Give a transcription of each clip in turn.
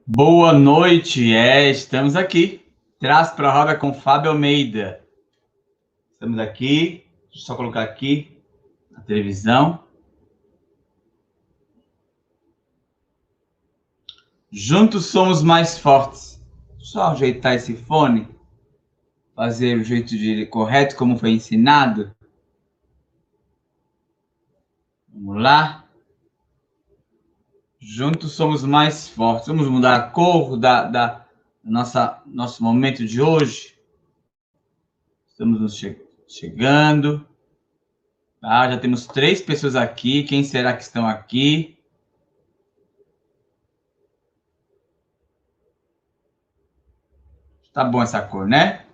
Boa noite, estamos aqui. Traz para a roda com Fábio Almeida. Estamos aqui, deixa eu só colocar aqui a televisão. Juntos somos mais fortes. Só ajeitar esse fone, fazer o jeito correto, como foi ensinado. Vamos lá. Juntos somos mais fortes. Vamos mudar a cor nosso momento de hoje. Estamos chegando. Tá, já temos 3 pessoas aqui. Quem será que estão aqui? Tá bom essa cor, né?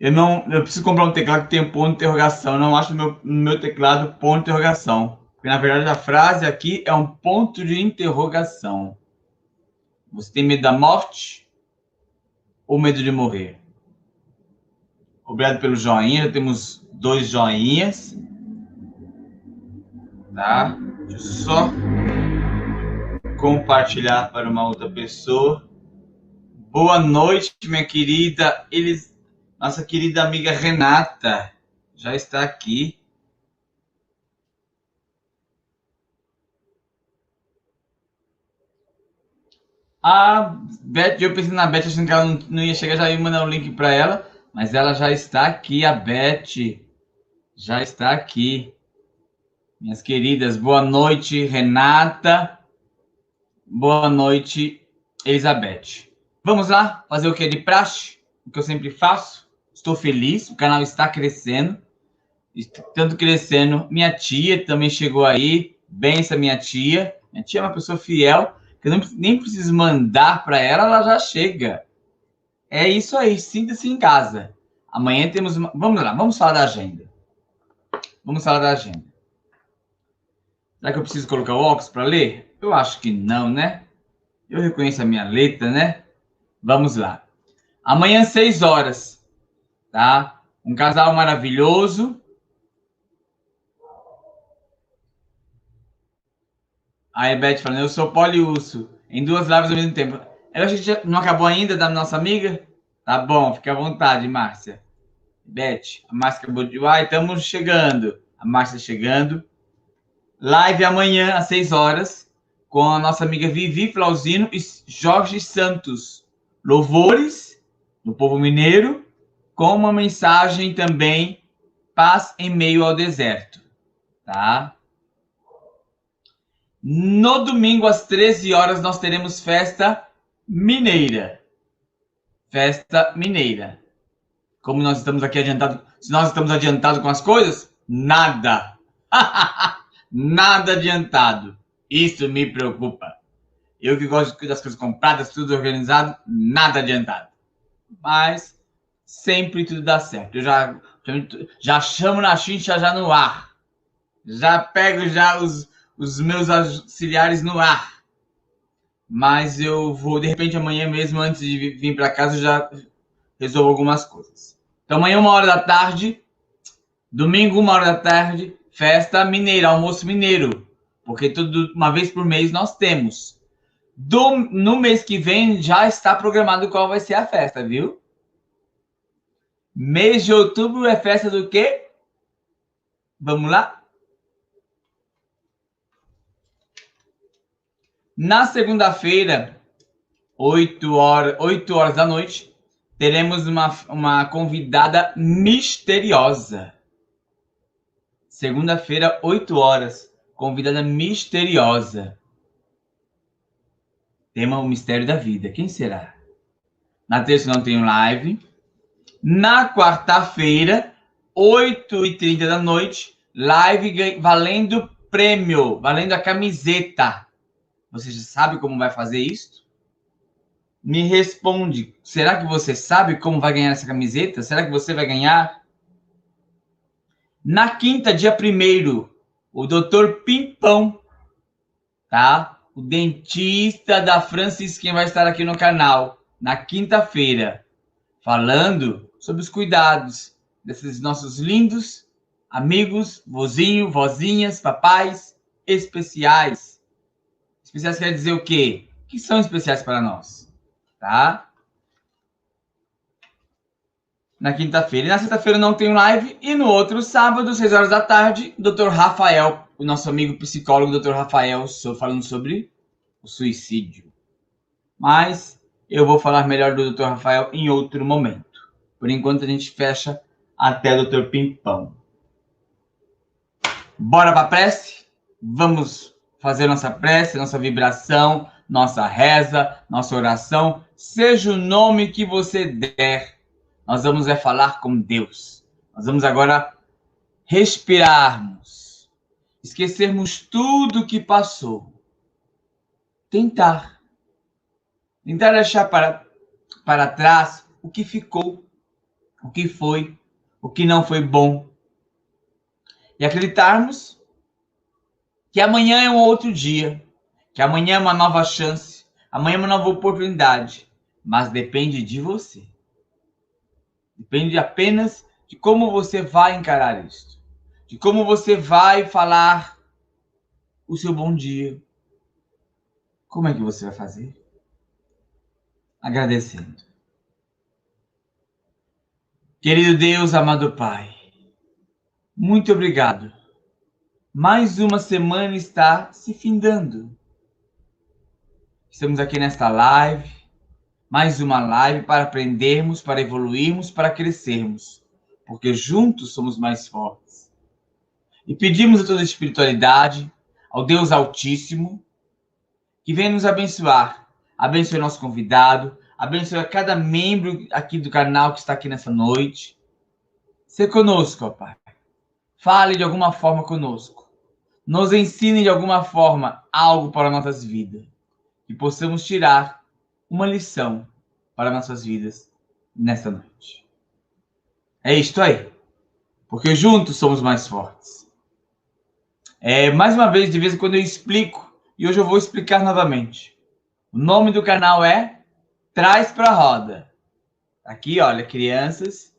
Eu preciso comprar um teclado que tenha ponto de interrogação. Eu não acho no meu teclado ponto de interrogação. Porque, na verdade, a frase aqui é um ponto de interrogação. Você tem medo da morte ou medo de morrer? Obrigado pelo joinha. Já temos 2 joinhas. Tá? Deixa eu só compartilhar para uma outra pessoa. Boa noite, minha querida. Nossa querida amiga Renata já está aqui. A Beth, eu pensei na Beth, achando que ela não ia chegar, já ia mandar um link para ela, mas ela já está aqui, a Beth já está aqui. Minhas queridas, boa noite, Renata. Boa noite, Elizabeth. Vamos lá fazer o que é de praxe? O que eu sempre faço. Estou feliz, o canal está crescendo. Tanto crescendo. Minha tia também chegou aí. Benção, minha tia. Minha tia é uma pessoa fiel, que eu nem preciso mandar para ela, ela já chega. É isso aí, sinta-se em casa. Amanhã temos uma... Vamos lá, vamos falar da agenda. Vamos falar da agenda. Será que eu preciso colocar o óculos para ler? Eu acho que não, né? Eu reconheço a minha letra, né? Vamos lá. Amanhã, 6 horas, tá? Um casal maravilhoso. A Beth falando, eu sou poliurso, em 2 lives ao mesmo tempo. A gente não acabou ainda da nossa amiga? Tá bom, fica à vontade, Márcia. Beth, a Márcia acabou de... estamos chegando. A Márcia chegando. Live amanhã, às 6 horas, com a nossa amiga Vivi Flauzino e Jorge Santos. Louvores do povo mineiro, com uma mensagem também, paz em meio ao deserto. Tá? No domingo, às 13 horas, nós teremos festa mineira. Festa mineira. Como nós estamos aqui adiantados, se nós estamos adiantados com as coisas, nada. Nada adiantado. Isso me preocupa. Eu que gosto das coisas compradas, tudo organizado, nada adiantado. Mas sempre tudo dá certo. Eu já chamo na chincha já no ar. Já pego já os meus auxiliares no ar. Mas eu vou, de repente, amanhã mesmo, antes de vir para casa, eu já resolvo algumas coisas. Então, amanhã, 1 hora da tarde, domingo, 1 hora da tarde, festa mineira, almoço mineiro. Porque uma vez por mês nós temos. No mês que vem já está programado qual vai ser a festa, viu? Mês de outubro é festa do quê? Vamos lá? Na segunda-feira, 8 horas da noite, teremos uma convidada misteriosa. Segunda-feira, 8 horas, convidada misteriosa. Tema o mistério da vida. Quem será? Na terça não tem live. Na quarta-feira, 8h30 da noite, live valendo prêmio, valendo a camiseta. Você já sabe como vai fazer isso? Me responde. Será que você sabe como vai ganhar essa camiseta? Será que você vai ganhar? Na quinta, dia 1º, o Dr. Pimpão, tá? O dentista da Francisquinha vai estar aqui no canal, na quinta-feira, falando sobre os cuidados desses nossos lindos amigos, vozinhos, vozinhas, papais especiais. Especiais quer dizer o quê? que são especiais para nós, tá? Na quinta-feira. E na sexta-feira não tem live. E no outro sábado, 6 horas da tarde, Dr. Rafael, o nosso amigo psicólogo Dr. Rafael, falando sobre o suicídio. Mas eu vou falar melhor do Dr. Rafael em outro momento. Por enquanto a gente fecha até o Dr. Pimpão. Bora para a prece? Vamos fazer nossa prece, nossa vibração, nossa reza, nossa oração. Seja o nome que você der. Nós vamos falar com Deus. Nós vamos agora respirarmos. Esquecermos tudo que passou. Tentar deixar para trás o que ficou, o que foi, o que não foi bom. E acreditarmos que amanhã é um outro dia, que amanhã é uma nova chance, amanhã é uma nova oportunidade, mas depende de você. Depende apenas de como você vai encarar isso, de como você vai falar o seu bom dia. Como é que você vai fazer? Agradecendo. Querido Deus, amado Pai, muito obrigado. Mais uma semana está se findando. Estamos aqui nesta live, mais uma live para aprendermos, para evoluirmos, para crescermos, porque juntos somos mais fortes. E pedimos a toda a espiritualidade, ao Deus Altíssimo, que venha nos abençoar. Abençoe nosso convidado, abençoe a cada membro aqui do canal que está aqui nessa noite. Seja conosco, ó Pai. Fale de alguma forma conosco. Nos ensine de alguma forma algo para nossas vidas. Que possamos tirar uma lição para nossas vidas nesta noite. É isto aí. Porque juntos somos mais fortes. Mais uma vez, de vez em quando eu explico. E hoje eu vou explicar novamente. O nome do canal é Traz pra Roda. Aqui, olha, crianças.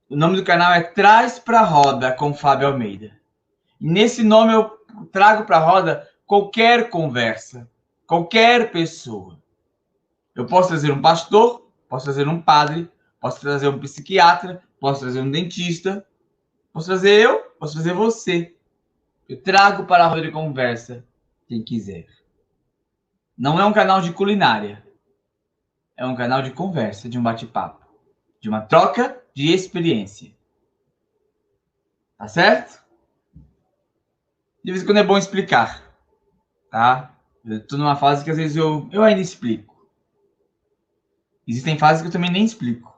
O nome do canal é Traz pra Roda com Fábio Almeida. E nesse nome eu trago pra roda qualquer conversa, qualquer pessoa. Eu posso trazer um pastor, posso trazer um padre, posso trazer um psiquiatra, posso trazer um dentista, posso trazer eu, posso trazer você. Eu trago para a roda de conversa quem quiser. Não é um canal de culinária. É um canal de conversa, de um bate-papo. De uma troca de experiência. Tá certo? De vez em quando é bom explicar. Tá? Eu tô numa fase que às vezes eu ainda explico. Existem fases que eu também nem explico.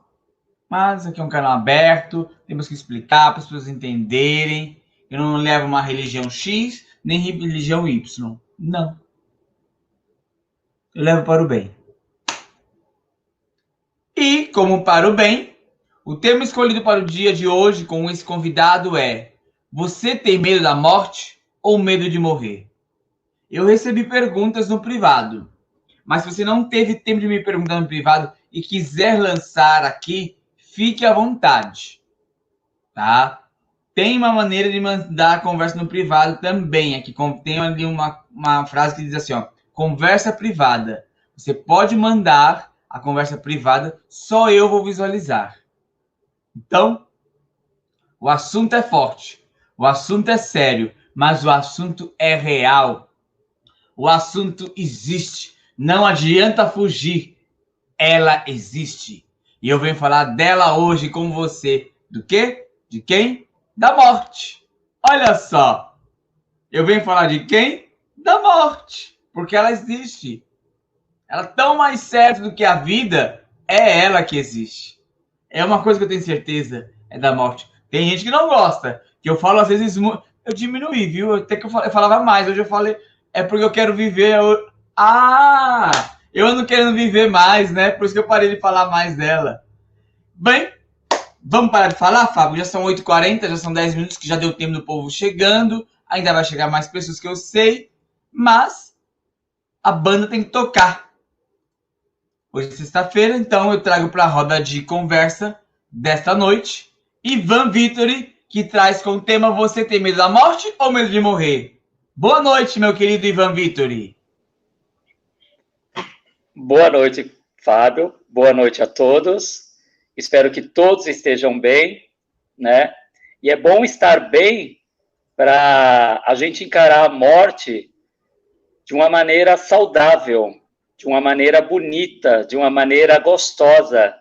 Mas aqui é um canal aberto. Temos que explicar para as pessoas entenderem. Eu não levo uma religião X, nem religião Y. Não. Eu levo para o bem. E, como para o bem, o tema escolhido para o dia de hoje com esse convidado é: você tem medo da morte ou medo de morrer? Eu recebi perguntas no privado. Mas se você não teve tempo de me perguntar no privado e quiser lançar aqui, fique à vontade. Tá? Tem uma maneira de mandar a conversa no privado também. Aqui tem ali uma frase que diz assim, ó, conversa privada. Você pode mandar a conversa privada, só eu vou visualizar. Então, o assunto é forte, o assunto é sério, mas o assunto é real. O assunto existe, não adianta fugir. Ela existe. E eu venho falar dela hoje com você. Do quê? De quem? Da morte. Olha só. Eu venho falar de quem? Da morte. Porque ela existe. Ela tão mais certa do que a vida, é ela que existe. É uma coisa que eu tenho certeza, é da morte. Tem gente que não gosta, que eu falo às vezes, eu diminuí, viu? Até que eu falava mais, hoje eu falei, é porque eu quero viver. Eu ando querendo viver mais, né? Por isso que eu parei de falar mais dela. Bem, vamos parar de falar, Fábio? Já são 8h40, já são 10 minutos que já deu tempo do povo chegando. Ainda vai chegar mais pessoas que eu sei, mas a banda tem que tocar. Hoje é sexta-feira, então eu trago para a roda de conversa desta noite Ivan Victory, que traz com o tema: você tem medo da morte ou medo de morrer? Boa noite, meu querido Ivan Victory. Boa noite, Fábio. Boa noite a todos. Espero que todos estejam bem, né? E é bom estar bem para a gente encarar a morte de uma maneira saudável, de uma maneira bonita, de uma maneira gostosa.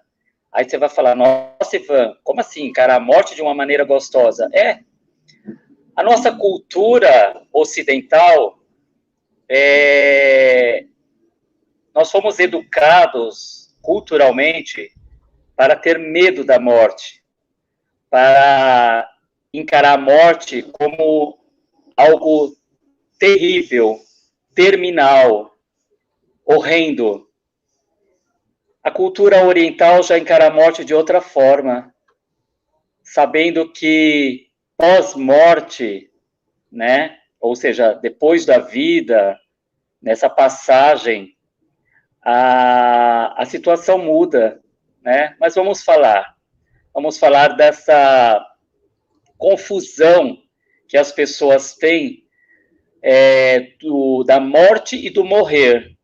Aí você vai falar, nossa, Ivan, como assim encarar a morte de uma maneira gostosa? A nossa cultura ocidental, nós fomos educados culturalmente para ter medo da morte, para encarar a morte como algo terrível, terminal, horrendo. A cultura oriental já encara a morte de outra forma, sabendo que pós-morte, né, ou seja, depois da vida, nessa passagem, a situação muda, né? Mas vamos falar dessa confusão que as pessoas têm da morte e do morrer,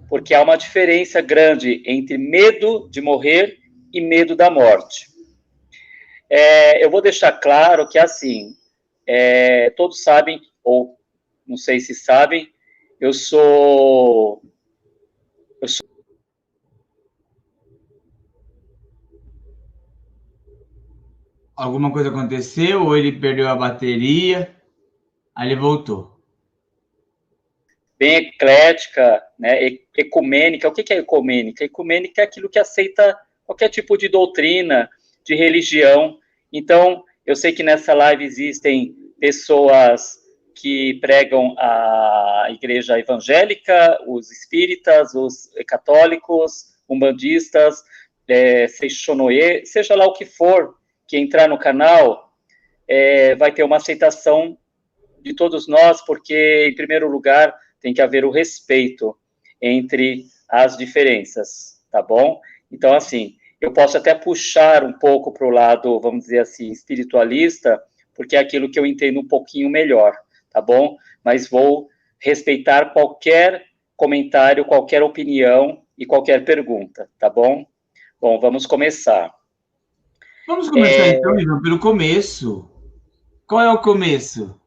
porque há uma diferença grande entre medo de morrer e medo da morte. Eu vou deixar claro que, assim, todos sabem, ou não sei se sabem, eu sou Alguma coisa aconteceu ou ele perdeu a bateria? Aí ele voltou. bem eclética, né, ecumênica. O que é ecumênica? Ecumênica é aquilo que aceita qualquer tipo de doutrina, de religião. Então, eu sei que nessa live existem pessoas que pregam a igreja evangélica, os espíritas, os católicos, umbandistas, seixonoye, seja lá o que for que entrar no canal, vai ter uma aceitação de todos nós, porque, em primeiro lugar, tem que haver o respeito entre as diferenças, tá bom? Então, assim, eu posso até puxar um pouco para o lado, vamos dizer assim, espiritualista, porque é aquilo que eu entendo um pouquinho melhor, tá bom? Mas vou respeitar qualquer comentário, qualquer opinião e qualquer pergunta, tá bom? Bom, vamos começar. Vamos começar então, Ivan, pelo começo. Qual é o começo?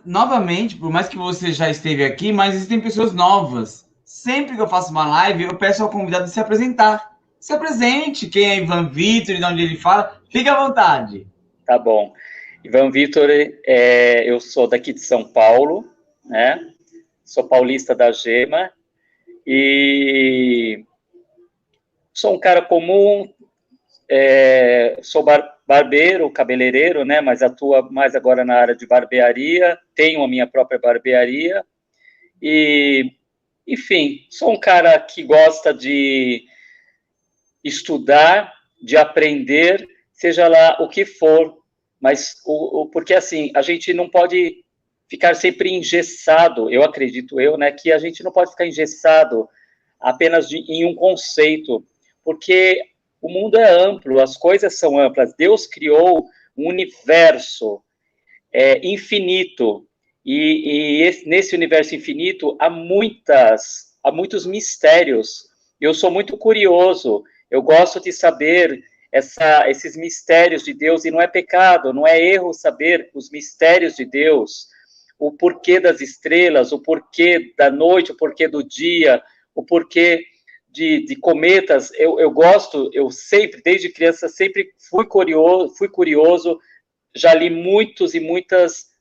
Novamente, por mais que você já esteve aqui, mas existem pessoas novas. Sempre que eu faço uma live, eu peço ao convidado se apresentar. Se apresente, quem é Ivan Vitor e de onde ele fala, fique à vontade. Tá bom. Ivan Vitor, eu sou daqui de São Paulo, né? Sou paulista da Gema e sou um cara comum, sou barbeiro, cabeleireiro, né? Mas atuo mais agora na área de barbearia, tenho a minha própria barbearia e, enfim, sou um cara que gosta de estudar, de aprender, seja lá o que for, mas porque assim, a gente não pode ficar sempre engessado, eu acredito né, que a gente não pode ficar engessado apenas em um conceito, porque o mundo é amplo, as coisas são amplas, Deus criou um universo infinito, e nesse universo infinito há muitos mistérios. Eu sou muito curioso, eu gosto de saber esses mistérios de Deus, e não é pecado, não é erro saber os mistérios de Deus, o porquê das estrelas, o porquê da noite, o porquê do dia, o porquê de cometas. Eu gosto, eu sempre, desde criança, sempre fui curioso, já li muitos e muitos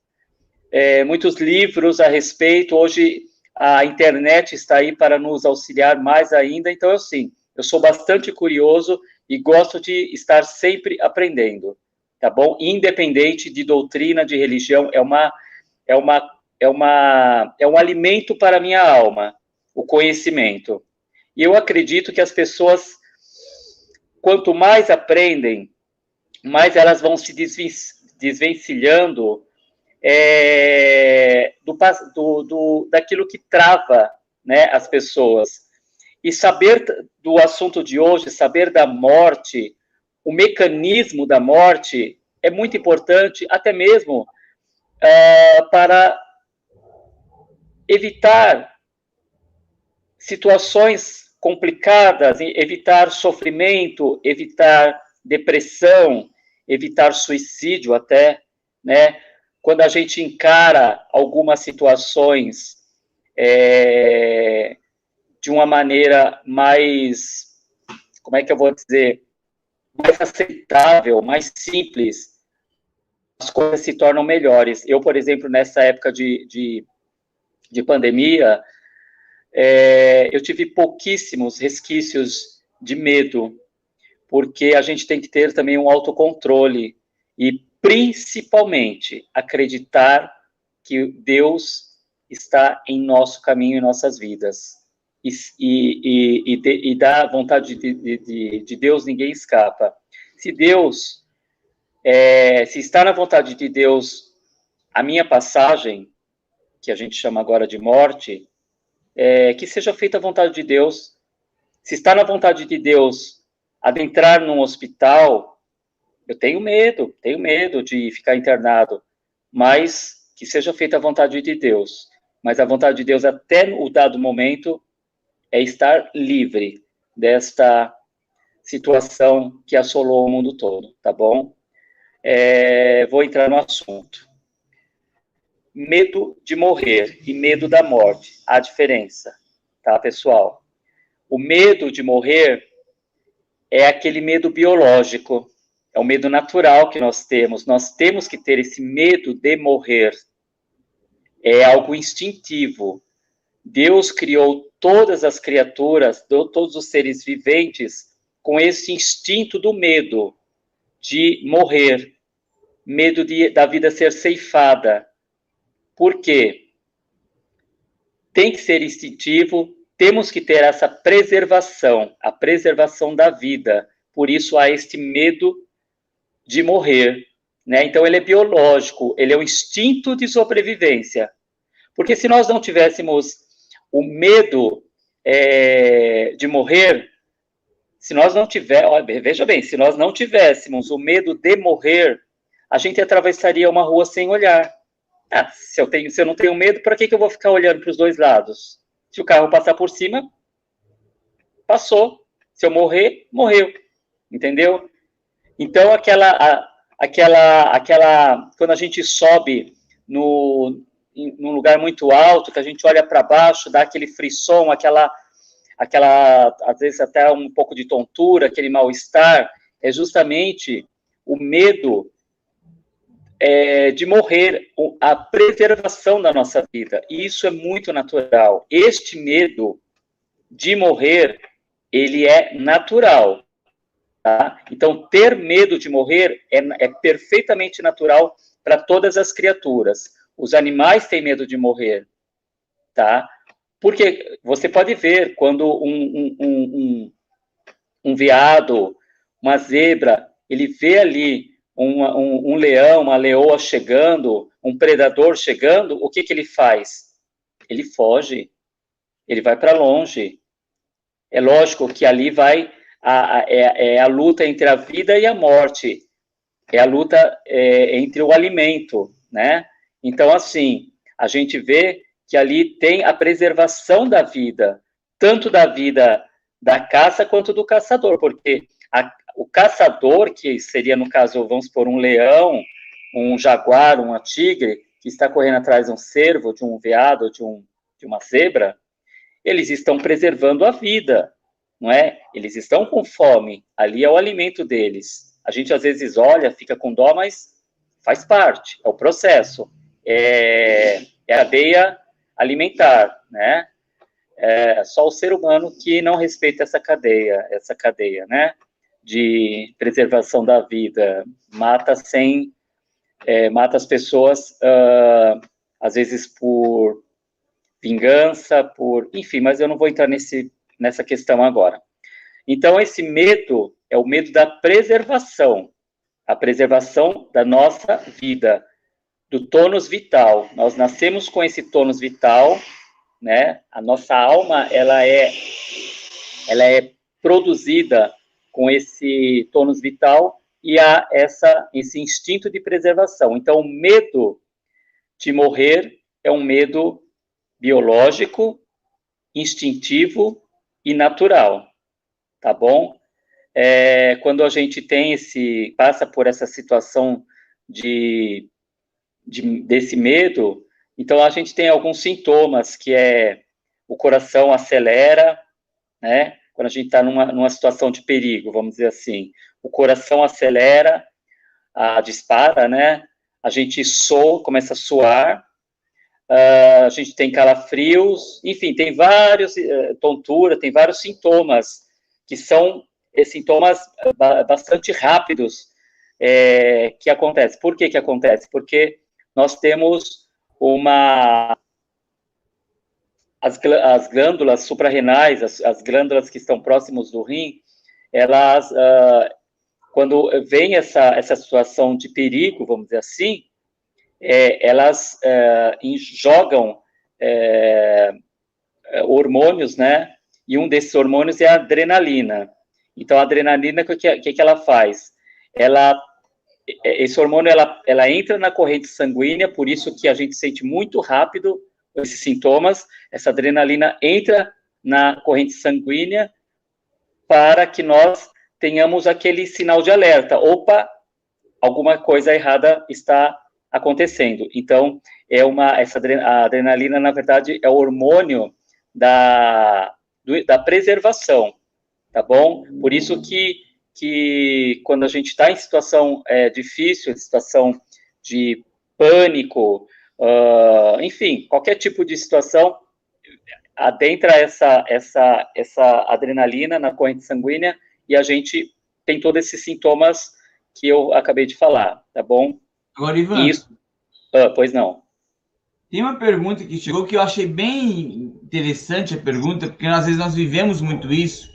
livros a respeito. Hoje a internet está aí para nos auxiliar mais ainda. Então, eu sou bastante curioso e gosto de estar sempre aprendendo, tá bom? Independente de doutrina, de religião, é um alimento para a minha alma, o conhecimento. E eu acredito que as pessoas, quanto mais aprendem, mais elas vão se desvencilhando daquilo que trava, né, as pessoas. E saber do assunto de hoje, saber da morte, o mecanismo da morte, é muito importante, até mesmo para evitar situações complicadas, evitar sofrimento, evitar depressão, evitar suicídio até, né? Quando a gente encara algumas situações de uma maneira mais, como é que eu vou dizer, mais aceitável, mais simples, as coisas se tornam melhores. Eu, por exemplo, nessa época de pandemia, eu tive pouquíssimos resquícios de medo, porque a gente tem que ter também um autocontrole e, principalmente, acreditar que Deus está em nosso caminho, em nossas vidas. E da vontade de Deus, ninguém escapa. Se Deus, se está na vontade de Deus a minha passagem, que a gente chama agora de morte, que seja feita a vontade de Deus. Se está na vontade de Deus adentrar num hospital, eu tenho medo de ficar internado, mas que seja feita a vontade de Deus. Mas a vontade de Deus, até o dado momento, é estar livre desta situação que assolou o mundo todo, tá bom? Vou entrar no assunto. Medo de morrer e medo da morte. Há diferença, tá, pessoal? O medo de morrer é aquele medo biológico, é o medo natural que nós temos. Nós temos que ter esse medo de morrer. É algo instintivo. Deus criou todas as criaturas, todos os seres viventes, com esse instinto do medo de morrer, medo da vida ser ceifada. Por quê? Tem que ser instintivo, temos que ter essa preservação, a preservação da vida. Por isso há este medo de morrer, né? Então ele é biológico, ele é um instinto de sobrevivência. Porque se nós não tivéssemos o medo de morrer, se nós não tivéssemos, veja bem, se nós não tivéssemos o medo de morrer, a gente atravessaria uma rua sem olhar. Se eu não tenho medo, para que eu vou ficar olhando para os dois lados? Se o carro passar por cima, passou. Se eu morrer, morreu. Entendeu? Então, quando a gente sobe num lugar muito alto, que a gente olha para baixo, dá aquele frisson, aquela, às vezes até um pouco de tontura, aquele mal-estar, é justamente o medo de morrer, a preservação da nossa vida. E isso é muito natural. Este medo de morrer, ele é natural. Tá? Então, ter medo de morrer é perfeitamente natural para todas as criaturas. Os animais têm medo de morrer. Tá? Porque você pode ver quando um veado, uma zebra, ele vê ali um leão, uma leoa chegando, um predador chegando, o que ele faz? Ele foge, ele vai para longe. É lógico que ali vai a luta entre a vida e a morte, é a luta entre o alimento, né? Então, assim, a gente vê que ali tem a preservação da vida, tanto da vida da caça quanto do caçador, porque o caçador, que seria, no caso, vamos supor, um leão, um jaguar, uma tigre, que está correndo atrás de um cervo, de um veado, de uma zebra, eles estão preservando a vida, não é? Eles estão com fome, ali é o alimento deles. A gente, às vezes, olha, fica com dó, mas faz parte, é o processo. É a cadeia alimentar, né? É só o ser humano que não respeita essa cadeia, né? De preservação da vida, mata as pessoas, às vezes por vingança, enfim, mas eu não vou entrar nessa questão agora. Então, esse medo é o medo da preservação, a preservação da nossa vida, do tônus vital. Nós nascemos com esse tônus vital, né? A nossa alma, ela é produzida com esse tônus vital e há esse instinto de preservação. Então, o medo de morrer é um medo biológico, instintivo e natural, tá bom? Quando a gente passa por essa situação desse medo, então a gente tem alguns sintomas, que o coração acelera, né? Quando a gente está numa situação de perigo, vamos dizer assim, o coração acelera, dispara, né? A gente começa a suar, a gente tem calafrios, enfim, tem vários, tontura, tem vários sintomas, que são sintomas bastante rápidos, que acontecem. Por que acontece? Porque nós temos as glândulas suprarrenais, as glândulas que estão próximos do rim, elas, quando vem essa situação de perigo, vamos dizer assim, elas jogam hormônios, né? E um desses hormônios é a adrenalina. Então, a adrenalina, o que ela faz? Esse hormônio, ela entra na corrente sanguínea, por isso que a gente sente muito rápido esses sintomas. Essa adrenalina entra na corrente sanguínea para que nós tenhamos aquele sinal de alerta. Opa, alguma coisa errada está acontecendo. Então, a adrenalina, na verdade, é o hormônio da preservação, tá bom? Por isso que quando a gente está em situação difícil, em situação de pânico, enfim, qualquer tipo de situação, adentra essa adrenalina na corrente sanguínea e a gente tem todos esses sintomas que eu acabei de falar, tá bom? Agora, Ivan, pois não. Tem uma pergunta que chegou que eu achei bem interessante a pergunta, porque às vezes nós vivemos muito isso.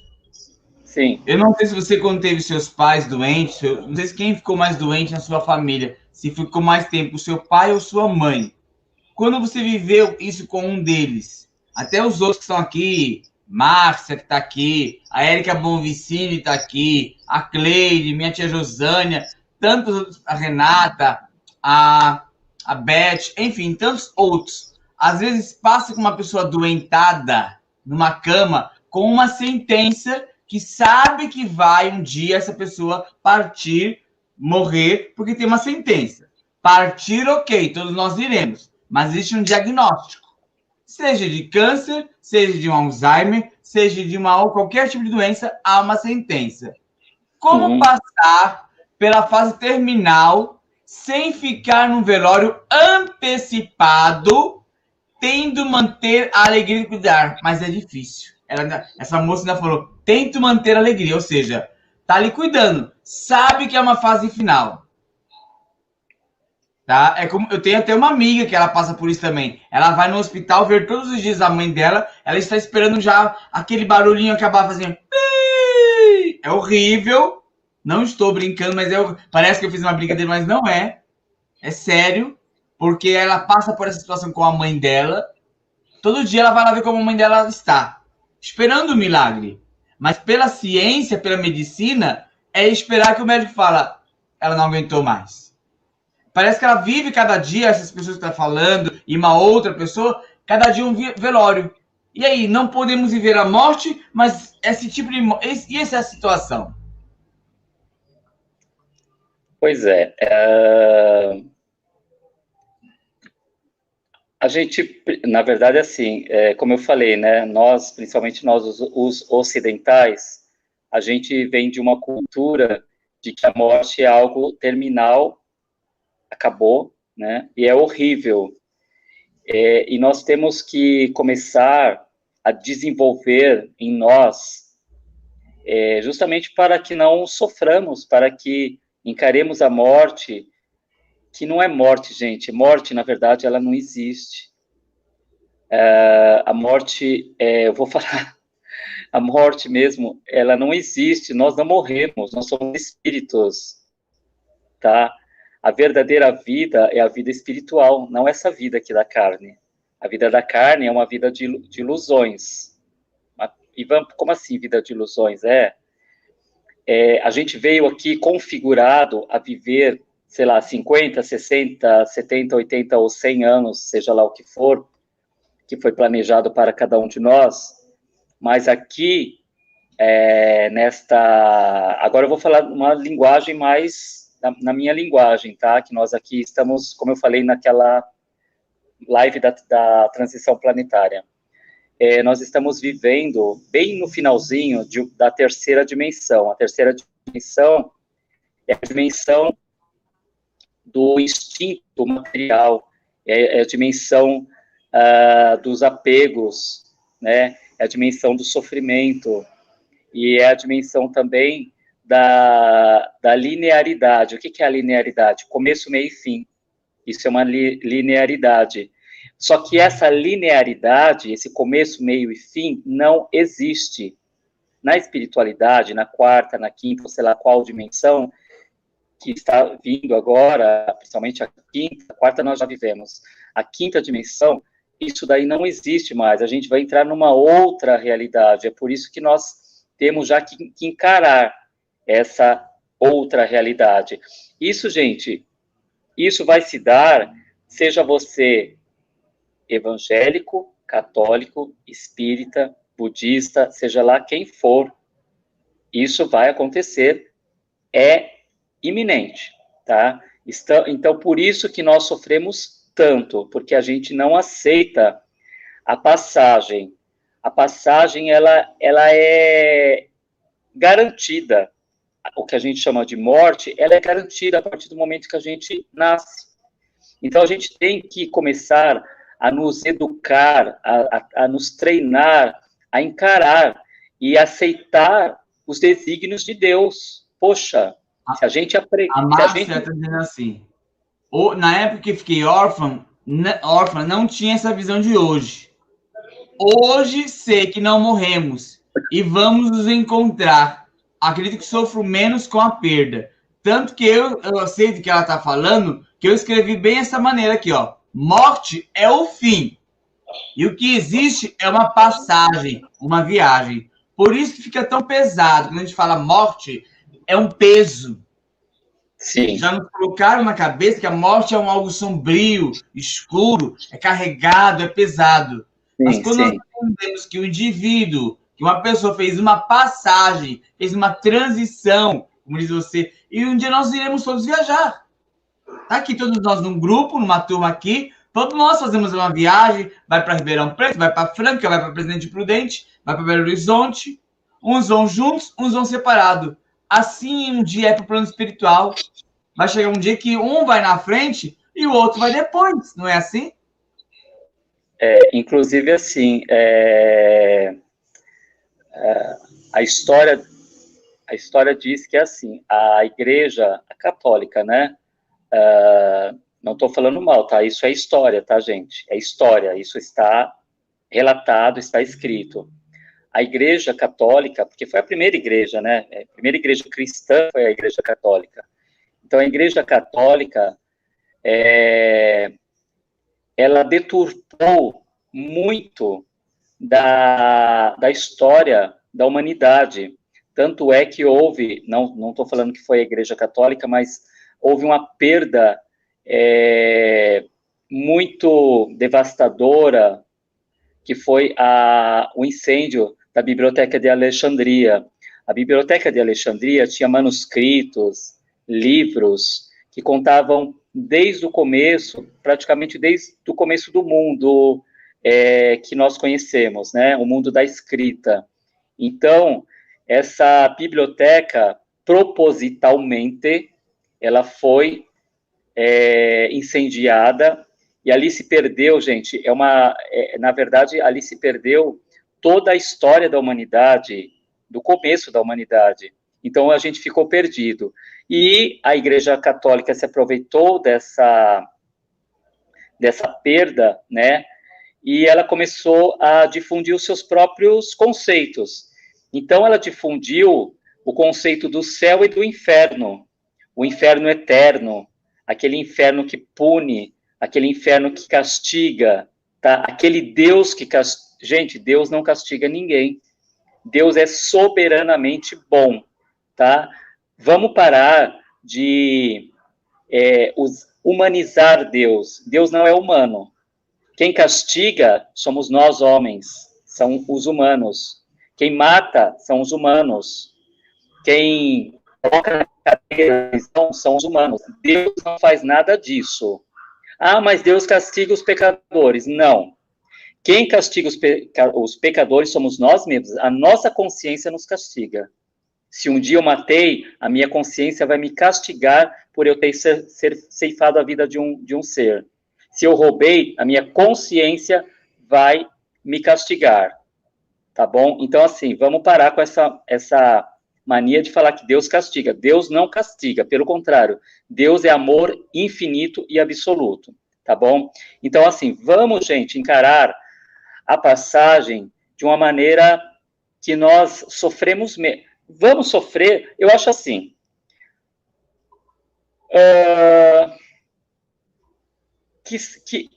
Sim. Eu não sei se você, quando teve seus pais doentes, não sei se quem ficou mais doente na sua família, se ficou mais tempo, o seu pai ou sua mãe. Quando você viveu isso com um deles, até os outros que estão aqui, Márcia que está aqui, a Érica Bonvicini está aqui, a Cleide, minha tia Josânia, tantos outros, a Renata, a Beth, enfim, tantos outros. Às vezes passa com uma pessoa doentada numa cama com uma sentença que sabe que vai um dia essa pessoa partir, morrer, porque tem uma sentença. Partir, ok, todos nós iremos, mas existe um diagnóstico. Seja de câncer, seja de um Alzheimer, seja de qualquer tipo de doença, há uma sentença. Como passar pela fase terminal sem ficar num velório antecipado, tendo manter a alegria de cuidar? Mas é difícil. Essa moça ainda falou, tento manter a alegria, ou seja, tá ali cuidando, sabe que é uma fase final. Tá? Eu tenho até uma amiga que ela passa por isso também. Ela vai no hospital ver todos os dias a mãe dela, ela está esperando já aquele barulhinho acabar fazendo. É horrível. Não estou brincando, mas parece que eu fiz uma brincadeira, mas não é. É sério, porque ela passa por essa situação com a mãe dela. Todo dia ela vai lá ver como a mãe dela está, esperando o milagre. Mas pela ciência, pela medicina, é esperar que o médico fala, ela não aguentou mais. Parece que ela vive cada dia, essas pessoas que estão falando, e uma outra pessoa, cada dia um velório. E aí, não podemos viver a morte, mas esse tipo de... E essa é a situação. Pois a gente, na verdade, assim, como eu falei, né, nós, principalmente nós, os ocidentais, a gente vem de uma cultura de que a morte é algo terminal, acabou, né, e é horrível. E nós temos que começar a desenvolver em nós, justamente para que não soframos, para que encaremos a morte, que não é morte, gente. Morte, na verdade, ela não existe. A morte, eu vou falar, a morte mesmo, ela não existe. Nós não morremos, nós somos espíritos, tá? A verdadeira vida é a vida espiritual, não essa vida aqui da carne. A vida da carne é uma vida de ilusões. Ivan, como assim vida de ilusões? A gente veio aqui configurado a viver, sei lá, 50, 60, 70, 80 ou 100 anos, seja lá o que for, que foi planejado para cada um de nós, Mas aqui, agora eu vou falar uma linguagem mais, na minha linguagem, tá? Que nós aqui estamos, como eu falei naquela live da transição planetária. Nós estamos vivendo bem no finalzinho da terceira dimensão. A terceira dimensão é a dimensão do instinto material, é a dimensão dos apegos, né? É a dimensão do sofrimento, e é a dimensão também da linearidade. O que é a linearidade? Começo, meio e fim. Isso é uma linearidade. Só que essa linearidade, esse começo, meio e fim, não existe. Na espiritualidade, na quarta, na quinta, ou sei lá qual dimensão, que está vindo agora, principalmente a quinta, a quarta nós já vivemos. A quinta dimensão, isso daí não existe mais. A gente vai entrar numa outra realidade. É por isso que nós temos já que encarar essa outra realidade. Isso, gente, isso vai se dar, seja você evangélico, católico, espírita, budista, seja lá quem for, isso vai acontecer, é iminente, tá? Então, por isso que nós sofremos tanto, porque a gente não aceita a passagem. A passagem, ela é garantida. O que a gente chama de morte, ela é garantida a partir do momento que a gente nasce. Então, a gente tem que começar a nos educar, a nos treinar, a encarar e aceitar os desígnios de Deus. Poxa, se a gente aprende... A Márcia está dizendo assim, na época que fiquei órfã, não tinha essa visão de hoje. Hoje sei que não morremos e vamos nos encontrar. Acredito que sofro menos com a perda. Tanto que eu sei do que ela está falando, que eu escrevi bem essa maneira aqui, ó. Morte é o fim. E o que existe é uma passagem, uma viagem. Por isso que fica tão pesado. Quando a gente fala morte, é um peso. Sim. Já nos colocaram na cabeça que a morte é algo sombrio, escuro, é carregado, é pesado. Sim, mas quando nós entendemos que o indivíduo, que uma pessoa fez uma passagem, fez uma transição, como diz você, e um dia nós iremos todos viajar. Tá aqui todos nós num grupo, numa turma aqui, todos nós fazemos uma viagem, vai para Ribeirão Preto, vai para Franca, vai para Presidente Prudente, vai para Belo Horizonte, uns vão juntos, uns vão separados. Assim, um dia é para o plano espiritual, vai chegar um dia que um vai na frente e o outro vai depois, não é assim? Inclusive, assim, a história diz que é assim, a igreja católica, né, não estou falando mal, tá? Isso é história, tá, gente? É história, isso está relatado, está escrito. A igreja católica, porque foi a primeira igreja, né? A primeira igreja cristã foi a igreja católica. Então, a igreja católica, ela deturpou muito da história da humanidade. Tanto é que houve, não estou falando que foi a igreja católica, mas houve uma perda muito devastadora, que foi o incêndio da Biblioteca de Alexandria. A Biblioteca de Alexandria tinha manuscritos, livros, que contavam desde o começo, praticamente desde o começo do mundo que nós conhecemos, né? O mundo da escrita. Então, essa biblioteca, propositalmente, ela foi incendiada, e ali se perdeu, gente, na verdade, ali se perdeu toda a história da humanidade, do começo da humanidade. Então, a gente ficou perdido. E a Igreja Católica se aproveitou dessa perda, né? E ela começou a difundir os seus próprios conceitos. Então, ela difundiu o conceito do céu e do inferno. O inferno eterno, aquele inferno que pune, aquele inferno que castiga, tá? Aquele Deus que castiga. Gente, Deus não castiga ninguém. Deus é soberanamente bom, tá? Vamos parar de humanizar Deus. Deus não é humano. Quem castiga somos nós, homens, são os humanos. Quem mata são os humanos. Quem coloca na cadeia são os humanos. Deus não faz nada disso. Ah, mas Deus castiga os pecadores. Não. Quem castiga os pecadores somos nós mesmos. A nossa consciência nos castiga. Se um dia eu matei, a minha consciência vai me castigar por eu ter ceifado a vida de um ser. Se eu roubei, a minha consciência vai me castigar. Tá bom? Então, assim, vamos parar com essa mania de falar que Deus castiga. Deus não castiga, pelo contrário. Deus é amor infinito e absoluto. Tá bom? Então, assim, vamos, gente, encarar a passagem de uma maneira que nós sofremos menos. Vamos sofrer, eu acho assim. Que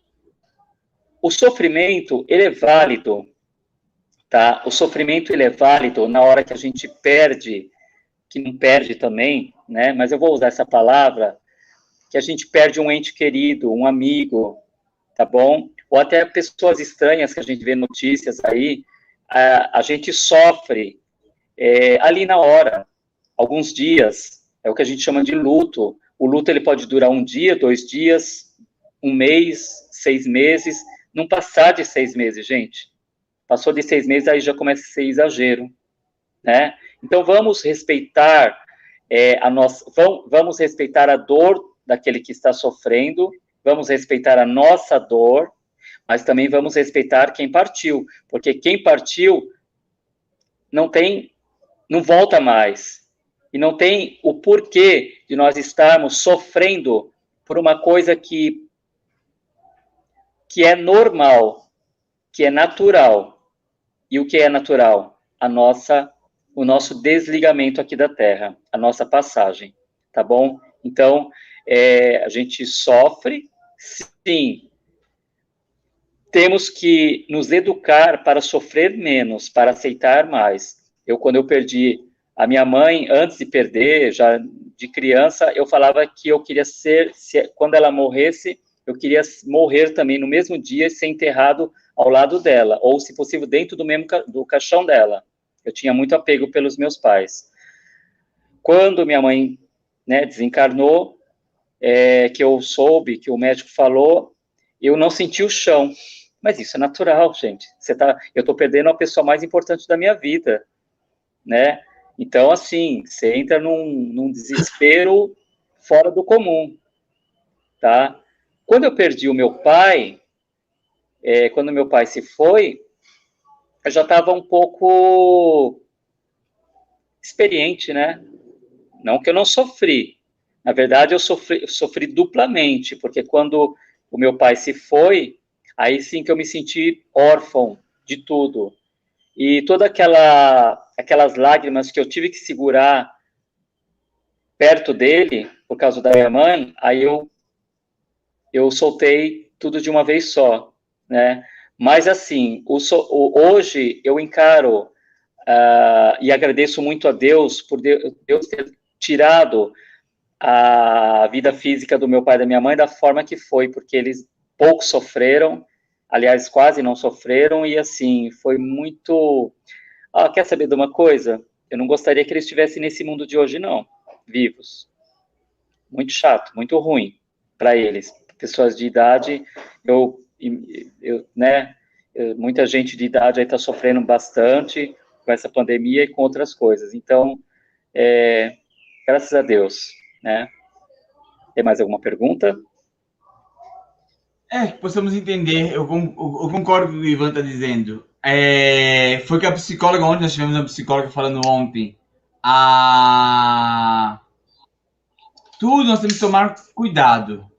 o sofrimento, ele é válido, tá? O sofrimento, ele é válido na hora que a gente perde, que não perde também, né? Mas eu vou usar essa palavra, que a gente perde um ente querido, um amigo, tá bom? Ou até pessoas estranhas que a gente vê notícias aí, a gente sofre ali na hora, alguns dias, é o que a gente chama de luto. O luto, ele pode durar 1 dia, 2 dias, 1 mês, 6 meses, não passar de 6 meses, gente. Passou de 6 meses, aí já começa a ser exagero, né? Então, vamos respeitar vamos respeitar a dor daquele que está sofrendo, vamos respeitar a nossa dor, mas também vamos respeitar quem partiu, porque quem partiu não volta mais, e não tem o porquê de nós estarmos sofrendo por uma coisa que é normal, que é natural. E o que é natural? O nosso desligamento aqui da Terra, a nossa passagem, tá bom? Então, a gente sofre, sim. Temos que nos educar para sofrer menos, para aceitar mais. Quando eu perdi a minha mãe, antes de perder, já de criança, eu falava que eu queria quando ela morresse, eu queria morrer também no mesmo dia e ser enterrado ao lado dela, ou, se possível, dentro do caixão dela. Eu tinha muito apego pelos meus pais. Quando minha mãe, né, desencarnou, que eu soube, que o médico falou, eu não senti o chão. Mas isso é natural, gente. Eu estou perdendo a pessoa mais importante da minha vida, né? Então, assim, você entra num desespero fora do comum, tá? Quando eu perdi o meu pai, quando meu pai se foi, eu já estava um pouco experiente, né? Não que eu não sofri. Na verdade, eu sofri duplamente, porque quando o meu pai se foi, aí sim que eu me senti órfão de tudo. E todas aquelas lágrimas que eu tive que segurar perto dele, por causa da minha mãe, aí eu soltei tudo de uma vez só, né? Mas, assim, hoje eu encaro e agradeço muito a Deus por Deus ter tirado a vida física do meu pai e da minha mãe da forma que foi, porque eles pouco sofreram, aliás, quase não sofreram, e, assim, foi muito... quer saber de uma coisa? Eu não gostaria que eles estivessem nesse mundo de hoje, não, vivos. Muito chato, muito ruim para eles. Pessoas de idade, né, muita gente de idade aí está sofrendo bastante com essa pandemia e com outras coisas. Então, graças a Deus, né? Tem mais alguma pergunta? Possamos entender, eu concordo com o que o Ivan está dizendo. Foi que a psicóloga, ontem nós tivemos uma psicóloga falando ontem, tudo nós temos que tomar cuidado,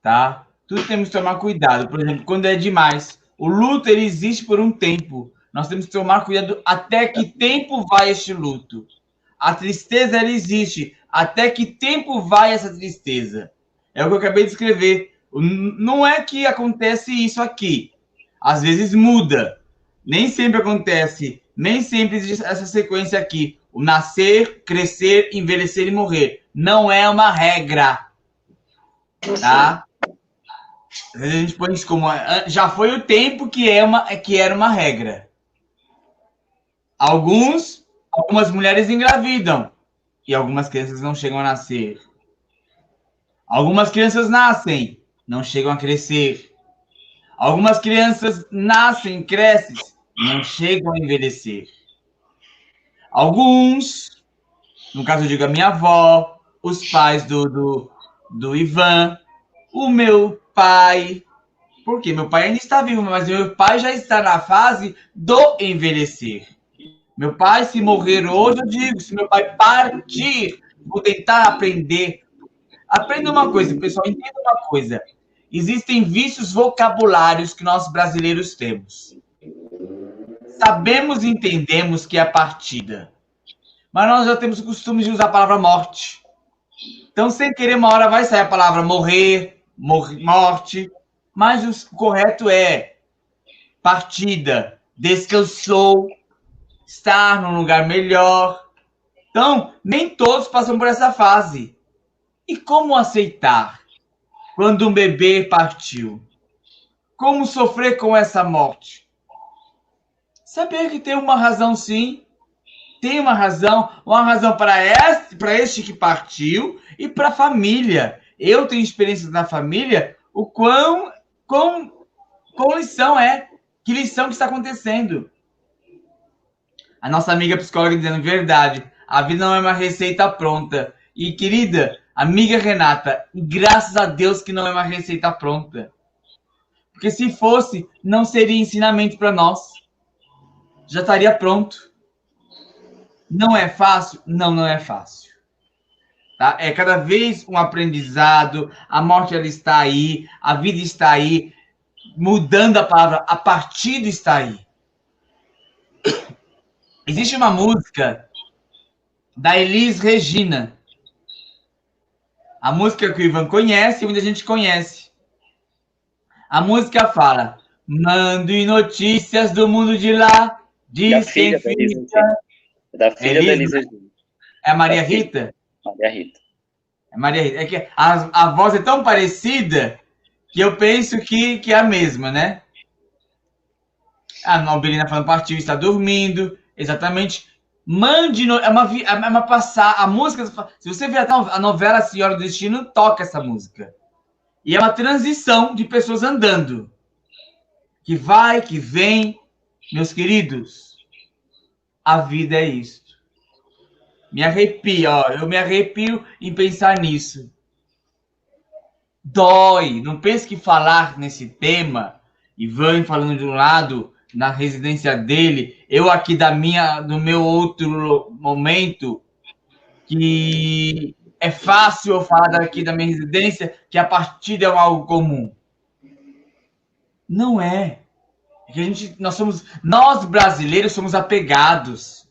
tá? Tudo temos que tomar cuidado. Por exemplo, quando é demais, o luto, ele existe por um tempo. Nós temos que tomar cuidado até que tempo vai este luto. A tristeza, ela existe. Até que tempo vai essa tristeza? É o que eu acabei de escrever. Não é que acontece isso aqui. Às vezes muda. Nem sempre acontece. Nem sempre existe essa sequência aqui. O nascer, crescer, envelhecer e morrer. Não é uma regra. Tá? A gente põe isso como... Já foi o tempo que era uma regra. Algumas mulheres engravidam e algumas crianças não chegam a nascer. Algumas crianças nascem, não chegam a crescer. Algumas crianças nascem, crescem, não chegam a envelhecer. Alguns, no caso eu digo a minha avó, os pais do Ivan, o meu pai, porque meu pai ainda está vivo, mas meu pai já está na fase do envelhecer. Meu pai, se morrer hoje, eu digo, se meu pai partir, vou tentar aprender. Aprenda uma coisa, pessoal, entenda uma coisa. Existem vícios vocabulários que nós brasileiros temos. Sabemos e entendemos que é a partida. Mas nós já temos o costume de usar a palavra morte. Então, sem querer, uma hora vai sair a palavra morrer, morte. Mas o correto é partida, descansou, estar num lugar melhor. Então, nem todos passam por essa fase. E como aceitar quando um bebê partiu? Como sofrer com essa morte? Saber que tem uma razão, sim. Tem uma razão para este que partiu e para a família. Eu tenho experiências na família, o quão lição é, que lição que está acontecendo. A nossa amiga psicóloga dizendo, verdade, a vida não é uma receita pronta. E, querida, amiga Renata, graças a Deus que não é uma receita pronta. Porque se fosse, não seria ensinamento para nós. Já estaria pronto. Não é fácil? Não, não é fácil. Tá? É cada vez um aprendizado, a morte ela está aí, a vida está aí, mudando a palavra, a partida está aí. Existe uma música da Elis Regina. A música que o Ivan conhece e muita gente conhece. A música fala, mande notícias do mundo de lá, diz quem fica... Da filha da Elis Regina. É a Maria Rita? Maria Rita. É Maria Rita. É que a voz é tão parecida que eu penso que é a mesma, né? A Nobelina falando partiu, está dormindo. Exatamente. Mande... É uma passar... A música... Se você ver a novela Senhora do Destino, toca essa música. E é uma transição de pessoas andando. Que vai, que vem. Meus queridos, a vida é isto. Me arrepio, ó. Eu me arrepio em pensar nisso. Dói. Não pense que falar nesse tema, Ivan falando de um lado, na residência dele, eu aqui do meu outro momento, que é fácil eu falar daqui da minha residência, que a partida é algo comum. Não é. É que nós brasileiros somos apegados.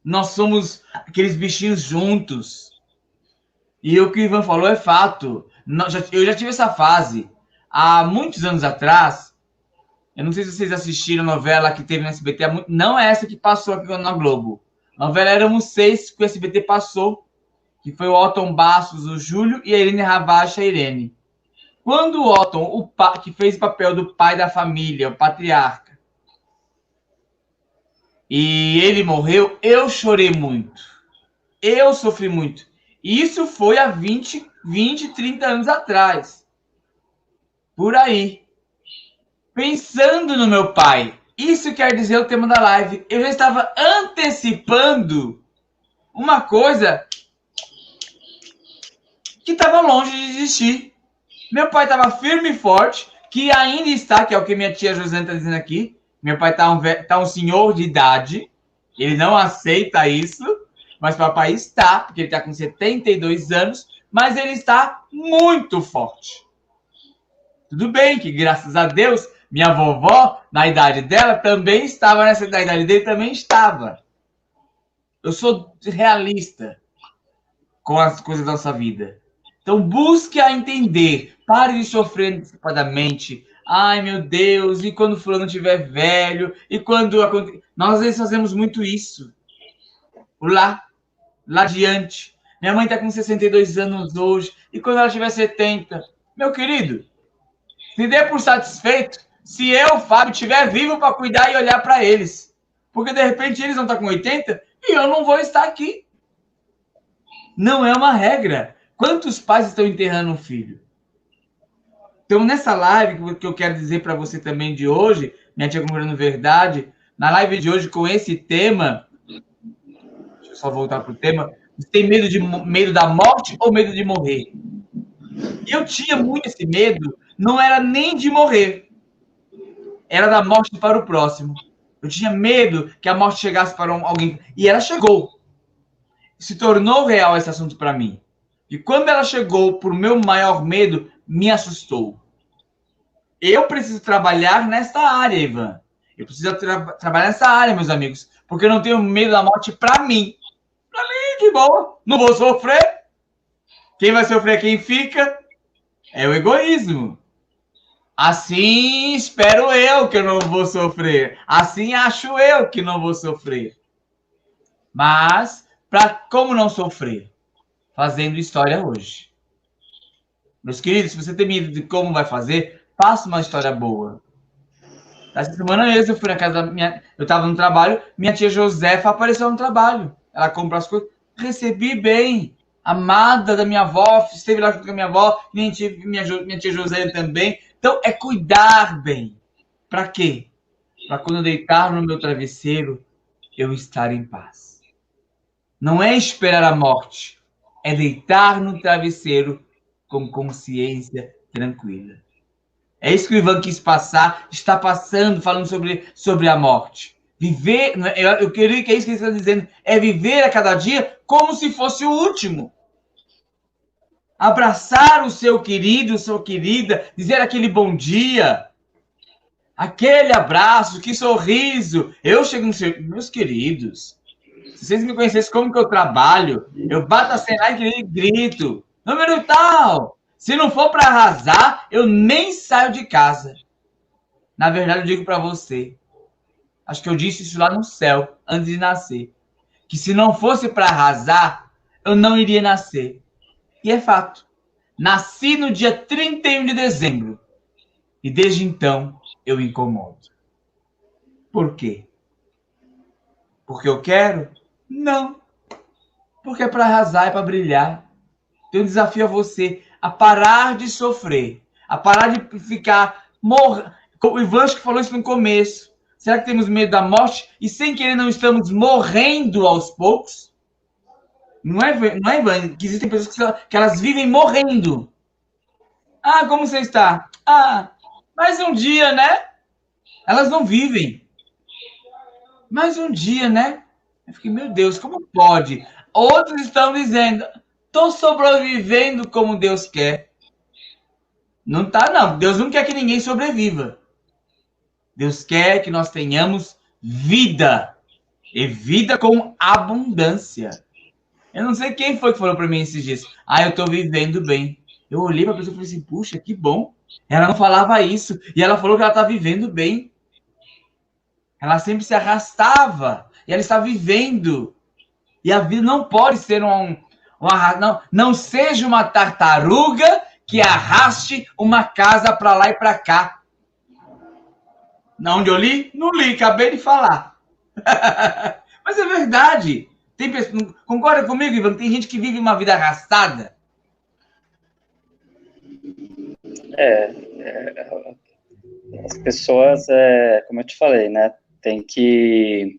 Nós somos aqueles bichinhos juntos. E o que o Ivan falou é fato. Eu já tive essa fase. Há muitos anos atrás, eu não sei se vocês assistiram a novela que teve no SBT, não é essa que passou aqui na Globo. A novela Éramos Seis, que o SBT passou, que foi o Otton Bastos, o Júlio, e a Irene Ravacha, a Irene. Quando o Otton, que fez o papel do pai da família, o patriarca, e ele morreu, eu chorei muito. Eu sofri muito. Isso foi há 20, 30 anos atrás. Por aí. Pensando no meu pai. Isso quer dizer o tema da live. Eu já estava antecipando uma coisa que estava longe de existir. Meu pai estava firme e forte, que ainda está, que é o que minha tia Josana está dizendo aqui. Meu pai está um senhor de idade. Ele não aceita isso. Mas papai está, porque ele está com 72 anos, mas ele está muito forte. Tudo bem que, graças a Deus, minha vovó, na idade dela, também estava na idade dele, também estava. Eu sou realista com as coisas da nossa vida. Então, busque a entender. Pare de sofrer antecipadamente. Ai, meu Deus, e quando o fulano estiver velho? E quando... Nós, às vezes, fazemos muito isso. Lá adiante. Minha mãe está com 62 anos hoje. E quando ela tiver 70? Meu querido, se dê por satisfeito se eu, Fábio, estiver vivo para cuidar e olhar para eles. Porque, de repente, eles vão estar com 80 e eu não vou estar aqui. Não é uma regra. Quantos pais estão enterrando um filho? Então, nessa live que eu quero dizer para você também de hoje, minha tia Comemorando Verdade, na live de hoje com esse tema, deixa eu só voltar para o tema, você tem medo da morte ou medo de morrer? E eu tinha muito esse medo, não era nem de morrer, era da morte para o próximo. Eu tinha medo que a morte chegasse para alguém, e ela chegou. Se tornou real esse assunto para mim. E quando ela chegou, por meu maior medo, me assustou. Eu preciso trabalhar nesta área, Ivan. Eu preciso trabalhar nessa área, meus amigos, porque eu não tenho medo da morte para mim. Para mim, que bom. Não vou sofrer. Quem vai sofrer, quem fica, é o egoísmo. Assim espero eu que eu não vou sofrer. Assim acho eu que não vou sofrer. Mas, como não sofrer? Fazendo história hoje. Meus queridos, se você tem medo de como vai fazer, faça uma história boa. Essa semana mesmo eu fui na casa da minha... Eu estava no trabalho, minha tia Josefa apareceu no trabalho. Ela comprou as coisas. Recebi bem. Amada da minha avó, esteve lá junto com a minha avó, minha tia José também. Então, é cuidar bem. Para quê? Para quando eu deitar no meu travesseiro, eu estar em paz. Não é esperar a morte, é deitar no travesseiro com consciência tranquila. É isso que o Ivan quis passar, está passando, falando sobre a morte. Viver, eu queria que é isso que ele está dizendo, é viver a cada dia como se fosse o último. Abraçar o seu querido, sua querida, dizer aquele bom dia, aquele abraço, que sorriso. Eu chego no seu... Meus queridos, se vocês me conhecessem como que eu trabalho, eu bato a cena e grito, número tal. Se não for para arrasar, eu nem saio de casa. Na verdade, eu digo para você, acho que eu disse isso lá no céu, antes de nascer, que se não fosse para arrasar, eu não iria nascer. E é fato. Nasci no dia 31 de dezembro. E desde então, eu incomodo. Por quê? Porque eu quero? Não. Porque é para arrasar, é para brilhar. Então, eu desafio a você a parar de sofrer, a parar de ficar morrendo. O Ivan que falou isso no começo. Será que temos medo da morte e sem querer não estamos morrendo aos poucos? Não é, Ivan? Que existem pessoas que elas vivem morrendo. Ah, como você está? Ah, mais um dia, né? Elas não vivem. Mais um dia, né? Eu fiquei, meu Deus, como pode? Outros estão dizendo, estou sobrevivendo como Deus quer. Não tá, não. Deus não quer que ninguém sobreviva. Deus quer que nós tenhamos vida. E vida com abundância. Eu não sei quem foi que falou para mim esses dias. Ah, eu tô vivendo bem. Eu olhei para a pessoa e falei assim, puxa, que bom. Ela não falava isso. E ela falou que ela tá vivendo bem. Ela sempre se arrastava. E ela está vivendo. E a vida não pode ser não seja uma tartaruga que arraste uma casa para lá e para cá. Onde eu li? Não li, acabei de falar. Mas é verdade. Tem pessoas, concorda comigo, Ivan? Tem gente que vive uma vida arrastada. As pessoas, como eu te falei, né, tem que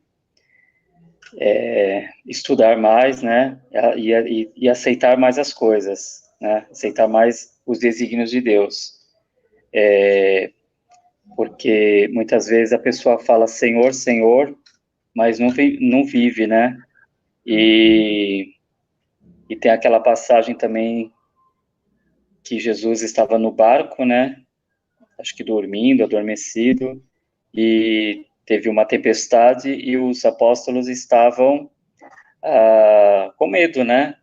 estudar mais, né, e aceitar mais as coisas, né, aceitar mais os desígnios de Deus. Porque muitas vezes a pessoa fala Senhor, Senhor, mas não vive, né, e tem aquela passagem também que Jesus estava no barco, né, acho que dormindo, adormecido, e teve uma tempestade e os apóstolos estavam com medo, né?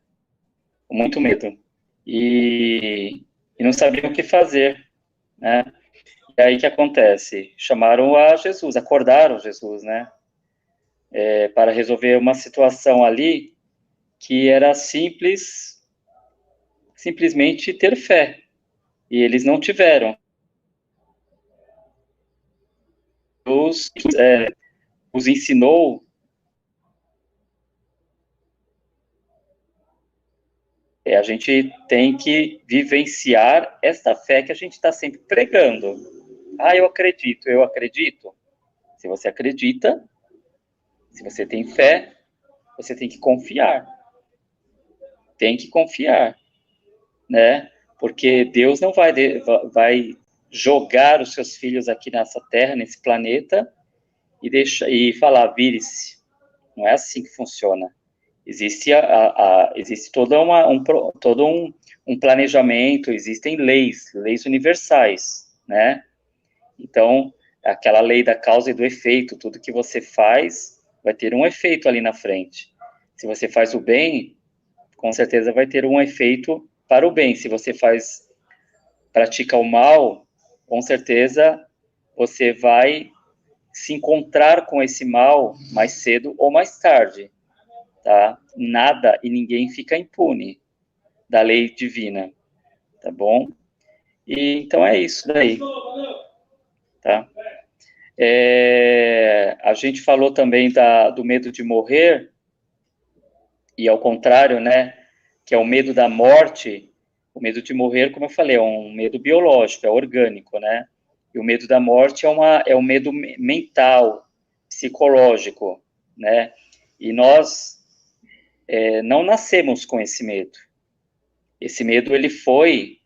Com muito medo. E não sabiam o que fazer, né? E aí o que acontece? Chamaram a Jesus, acordaram Jesus, né? Para resolver uma situação ali que era simplesmente ter fé. E eles não tiveram. nos ensinou, a gente tem que vivenciar essa fé que a gente está sempre pregando. Ah, eu acredito, eu acredito. Se você acredita, se você tem fé, você tem que confiar. Tem que confiar, né? Porque Deus não vai jogar os seus filhos aqui nessa terra, nesse planeta, e falar, vire-se. Não é assim que funciona. Existe, existe todo um planejamento, existem leis universais, né? Então, aquela lei da causa e do efeito, tudo que você faz vai ter um efeito ali na frente. Se você faz o bem, com certeza vai ter um efeito para o bem. Se você pratica o mal, com certeza você vai se encontrar com esse mal mais cedo ou mais tarde, tá? Nada e ninguém fica impune da lei divina, tá bom? E então é isso daí, tá? A gente falou também do medo de morrer, e ao contrário, né, que é o medo da morte. O medo de morrer, como eu falei, é um medo biológico, é orgânico, né? E o medo da morte é um medo mental, psicológico, né? E nós não nascemos com esse medo. Esse medo, ele foi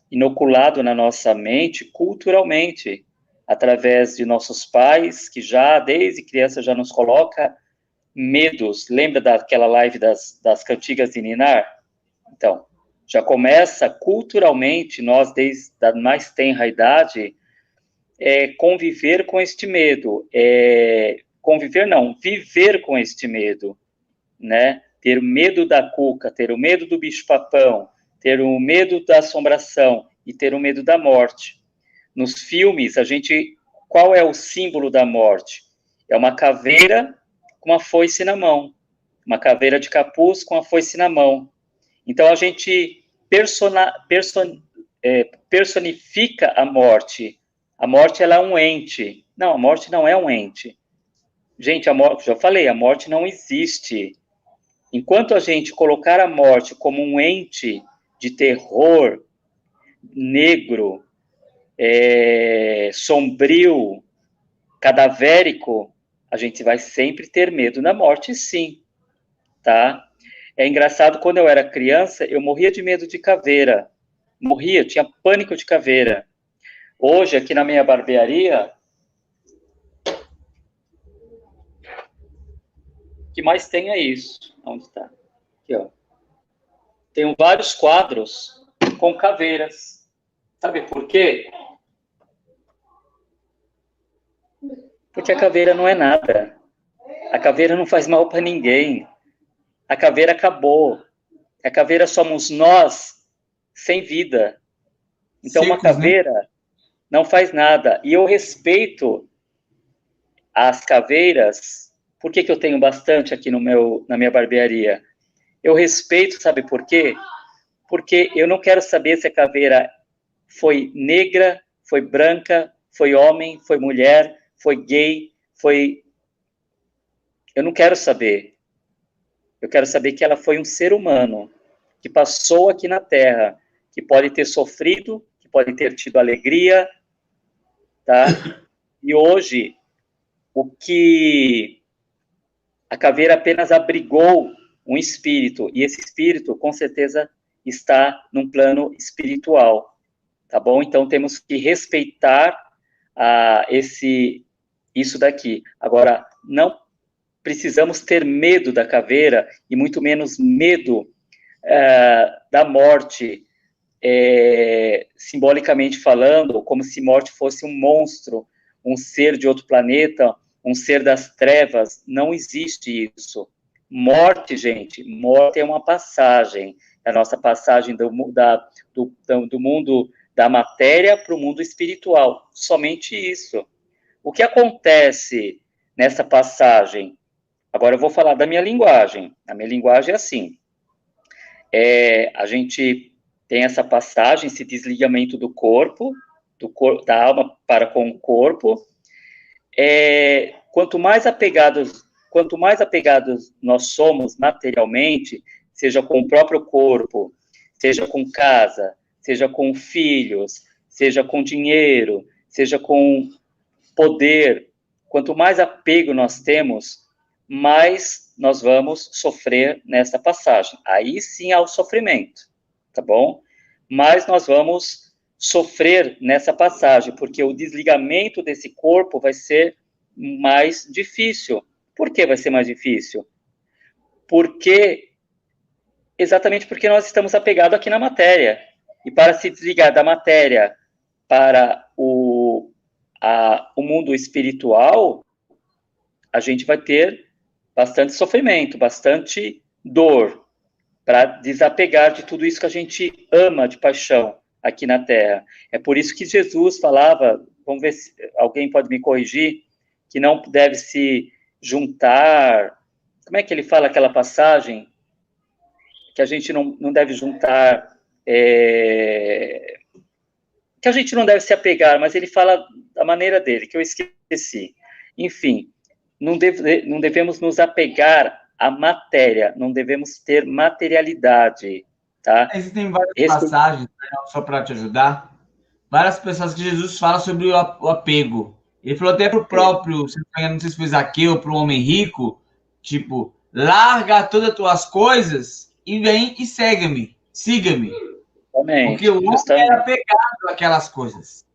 inoculado na nossa mente culturalmente, através de nossos pais, que já, desde criança, já nos coloca medos. Lembra daquela live das cantigas de Ninar? Então, já começa culturalmente, nós, desde a mais tenra idade, conviver com este medo. Conviver não, viver com este medo, né? Ter medo da cuca, ter o medo do bicho-papão, ter o medo da assombração e ter o medo da morte. Nos filmes, qual é o símbolo da morte? É uma caveira com uma foice na mão. Uma caveira de capuz com a foice na mão. Então, a gente personifica a morte. A morte, ela é um ente. Não, a morte não é um ente. Gente, já falei, a morte não existe. Enquanto a gente colocar a morte como um ente de terror, negro, sombrio, cadavérico, a gente vai sempre ter medo da morte, sim, tá? É engraçado, quando eu era criança, eu morria de medo de caveira. Morria, tinha pânico de caveira. Hoje, aqui na minha barbearia, o que mais tem é isso. Onde está? Aqui, ó. Tenho vários quadros com caveiras. Sabe por quê? Porque a caveira não é nada. A caveira não faz mal para ninguém. A caveira acabou. A caveira somos nós, sem vida. Então, uma caveira não faz nada. E eu respeito as caveiras. Por que eu tenho bastante aqui na minha barbearia? Eu respeito, sabe por quê? Porque eu não quero saber se a caveira foi negra, foi branca, foi homem, foi mulher, foi gay, foi... Eu não quero saber. Eu quero saber que ela foi um ser humano, que passou aqui na Terra, que pode ter sofrido, que pode ter tido alegria, tá? E hoje, o que a caveira apenas abrigou um espírito, e esse espírito, com certeza, está num plano espiritual, tá bom? Então, temos que respeitar isso daqui. Agora, não precisamos ter medo da caveira, e muito menos medo da morte, simbolicamente falando, como se morte fosse um monstro, um ser de outro planeta, um ser das trevas. Não existe isso. Morte, gente, morte é uma passagem, é a nossa passagem do mundo da matéria para o mundo espiritual. Somente isso. O que acontece nessa passagem? Agora eu vou falar da minha linguagem. A minha linguagem é assim. A gente tem essa passagem, esse desligamento do corpo, da alma para com o corpo, quanto mais apegados nós somos materialmente, seja com o próprio corpo, seja com casa, seja com filhos, seja com dinheiro, seja com poder, quanto mais apego nós temos, mais nós vamos sofrer nessa passagem. Aí sim há o sofrimento, tá bom? Mas nós vamos sofrer nessa passagem, porque o desligamento desse corpo vai ser mais difícil. Por que vai ser mais difícil? Exatamente porque nós estamos apegados aqui na matéria. E para se desligar da matéria para o mundo espiritual, a gente vai ter bastante sofrimento, bastante dor, para desapegar de tudo isso que a gente ama de paixão aqui na Terra. É por isso que Jesus falava, vamos ver se alguém pode me corrigir, que não deve se juntar. Como é que ele fala aquela passagem? Que a gente não deve juntar. Que a gente não deve se apegar, mas ele fala da maneira dele, que eu esqueci. Enfim, não devemos nos apegar à matéria, não devemos ter materialidade, tá? Existem várias passagens, só para te ajudar, várias pessoas que Jesus fala sobre o apego. Ele falou até para o próprio, não sei se foi Zaqueu, para o homem rico, tipo, larga todas as tuas coisas e vem e segue-me, siga-me. Porque o homem era apegado àquelas coisas.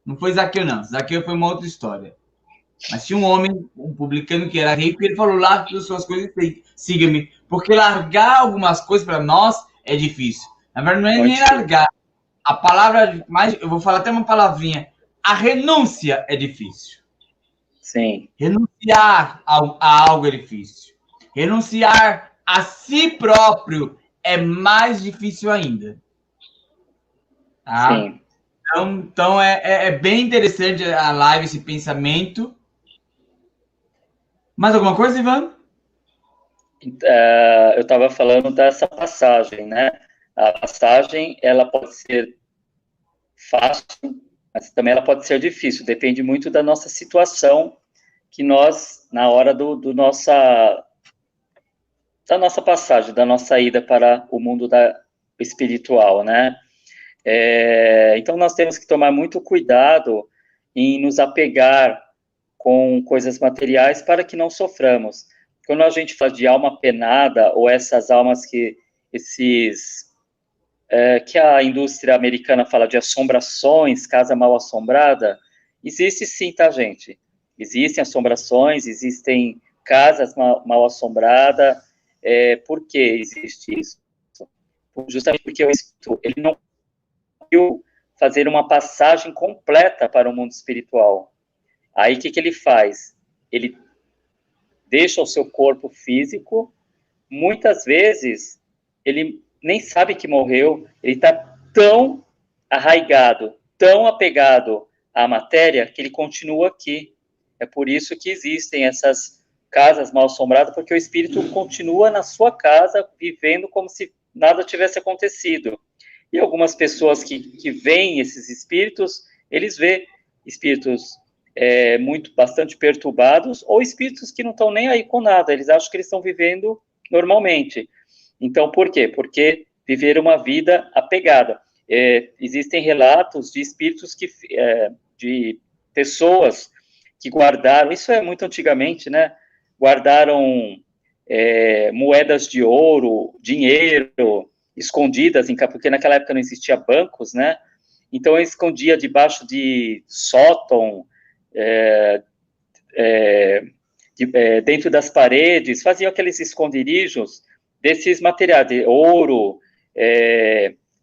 Não foi Zaqueu, não. Zaqueu foi uma outra história. Mas tinha um homem, um publicano que era rico, e ele falou, larga todas as suas coisas e siga-me. Porque largar algumas coisas para nós é difícil. Na verdade, não é nem largar. A palavra, eu vou falar até uma palavrinha. A renúncia é difícil. Sim. Renunciar a algo é difícil. Renunciar a si próprio é mais difícil ainda. Tá? Sim. Então é bem interessante a live, esse pensamento. Mais alguma coisa, Ivan? Eu estava falando dessa passagem, né? A passagem, ela pode ser fácil, mas também ela pode ser difícil. Depende muito da nossa situação, que nós, na hora da nossa passagem, da nossa ida para o mundo espiritual, né? Então, nós temos que tomar muito cuidado em nos apegar com coisas materiais para que não soframos. Quando a gente fala de alma penada, ou essas almas que a indústria americana fala de assombrações, casa mal assombrada, existe sim, tá, gente? Existem assombrações, existem casas mal assombradas. Por que existe isso? Justamente porque o espírito, ele não conseguiu fazer uma passagem completa para o mundo espiritual. Aí, o que ele faz? Ele deixa o seu corpo físico, muitas vezes, ele nem sabe que morreu, ele está tão arraigado, tão apegado à matéria, que ele continua aqui. É por isso que existem essas casas mal assombradas, porque o espírito continua na sua casa, vivendo como se nada tivesse acontecido. E algumas pessoas que veem esses espíritos, eles veem espíritos bastante perturbados, ou espíritos que não estão nem aí com nada, eles acham que eles estão vivendo normalmente. Então, por quê? Porque viveram uma vida apegada. Existem relatos de espíritos de pessoas que guardaram, isso é muito antigamente, né? Guardaram moedas de ouro, dinheiro, escondidas, porque naquela época não existia bancos, né? Então, eu escondia debaixo de sótão, dentro das paredes, faziam aqueles esconderijos desses materiais, de ouro,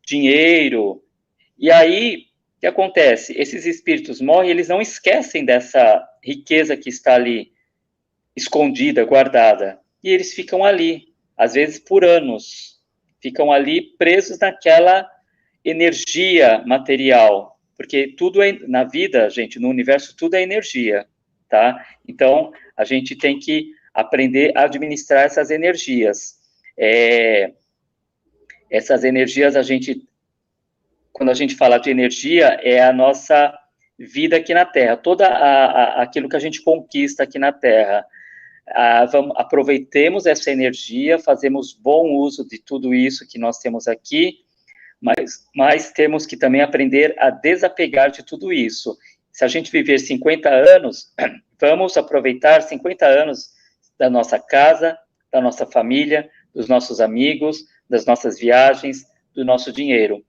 dinheiro. E aí, o que acontece? Esses espíritos morrem, eles não esquecem dessa riqueza que está ali, escondida, guardada. E eles ficam ali, às vezes por anos, ficam ali presos naquela energia material, porque tudo na vida, gente, no universo, tudo é energia, tá? Então, a gente tem que aprender a administrar essas energias. Essas energias, quando a gente fala de energia, é a nossa vida aqui na Terra, aquilo que a gente conquista aqui na Terra. Aproveitemos essa energia, fazemos bom uso de tudo isso que nós temos aqui, mas temos que também aprender a desapegar de tudo isso. Se a gente viver 50 anos, vamos aproveitar 50 anos da nossa casa, da nossa família, dos nossos amigos, das nossas viagens, do nosso dinheiro.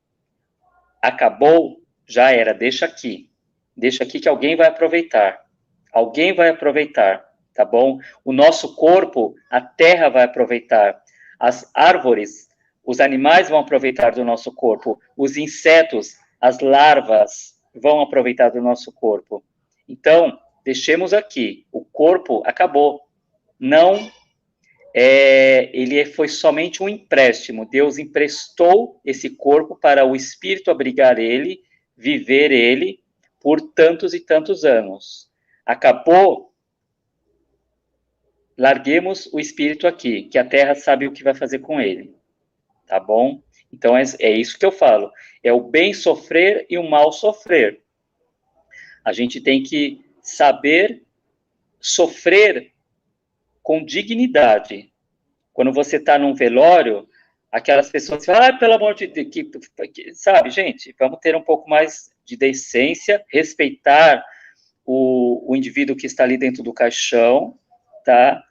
Acabou, já era, deixa aqui. Deixa aqui que alguém vai aproveitar. Alguém vai aproveitar, tá bom? O nosso corpo, a terra vai aproveitar. As árvores, os animais vão aproveitar do nosso corpo. Os insetos, as larvas vão aproveitar do nosso corpo. Então, deixemos aqui. O corpo acabou. Não, ele foi somente um empréstimo. Deus emprestou esse corpo para o espírito abrigar ele, viver ele, por tantos e tantos anos. Acabou, larguemos o espírito aqui, que a terra sabe o que vai fazer com ele. Tá bom? Então, é isso que eu falo. É o bem sofrer e o mal sofrer. A gente tem que saber sofrer com dignidade. Quando você está num velório, aquelas pessoas falam, pelo amor de Deus, sabe, gente, vamos ter um pouco mais de decência, respeitar o indivíduo que está ali dentro do caixão, tá?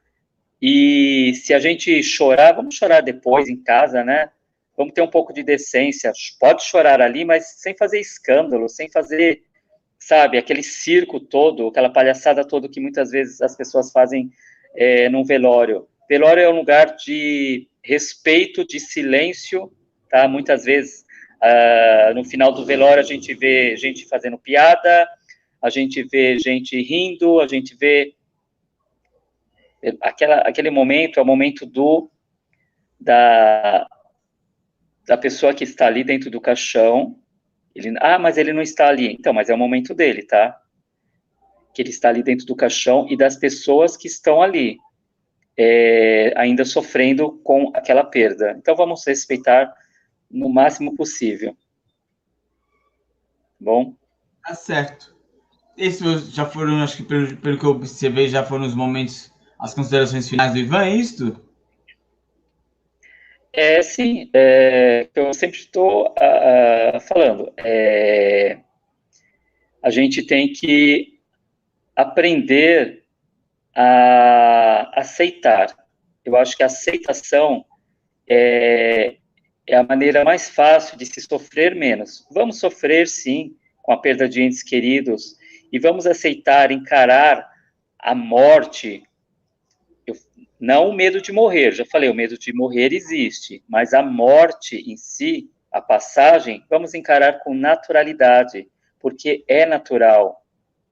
E se a gente chorar, vamos chorar depois em casa, né? Vamos ter um pouco de decência. Pode chorar ali, mas sem fazer escândalo, sem fazer, sabe, aquele circo todo, aquela palhaçada toda que muitas vezes as pessoas fazem num velório. Velório é um lugar de respeito, de silêncio, tá? Muitas vezes, no final do velório, a gente vê gente fazendo piada, a gente vê gente rindo, a gente vê... Aquele momento é o momento da pessoa que está ali dentro do caixão. Mas ele não está ali. Então, mas é o momento dele, tá? Que ele está ali dentro do caixão e das pessoas que estão ali, ainda sofrendo com aquela perda. Então, vamos respeitar no máximo possível. Bom? Tá certo. Esses já foram, acho que pelo que eu observei, já foram os momentos, as considerações finais do Ivan, é isto? Sim, eu sempre estou falando. A gente tem que aprender a aceitar. Eu acho que a aceitação é a maneira mais fácil de se sofrer menos. Vamos sofrer, sim, com a perda de entes queridos, e vamos aceitar, encarar a morte. Não o medo de morrer, já falei, o medo de morrer existe, mas a morte em si, a passagem, vamos encarar com naturalidade, porque é natural,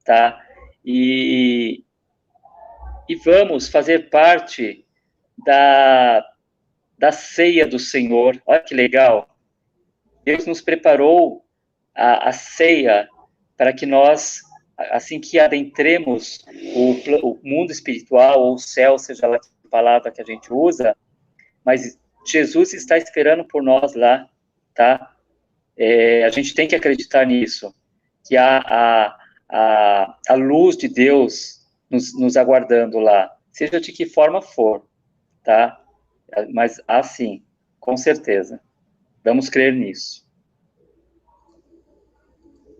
tá? E vamos fazer parte da ceia do Senhor. Olha que legal. Deus nos preparou a ceia para que nós, assim que adentremos o mundo espiritual, ou o céu, seja lá a palavra que a gente usa, mas Jesus está esperando por nós lá, tá? A gente tem que acreditar nisso, que há a luz de Deus nos aguardando lá, seja de que forma for, tá? Mas assim, com certeza. Vamos crer nisso.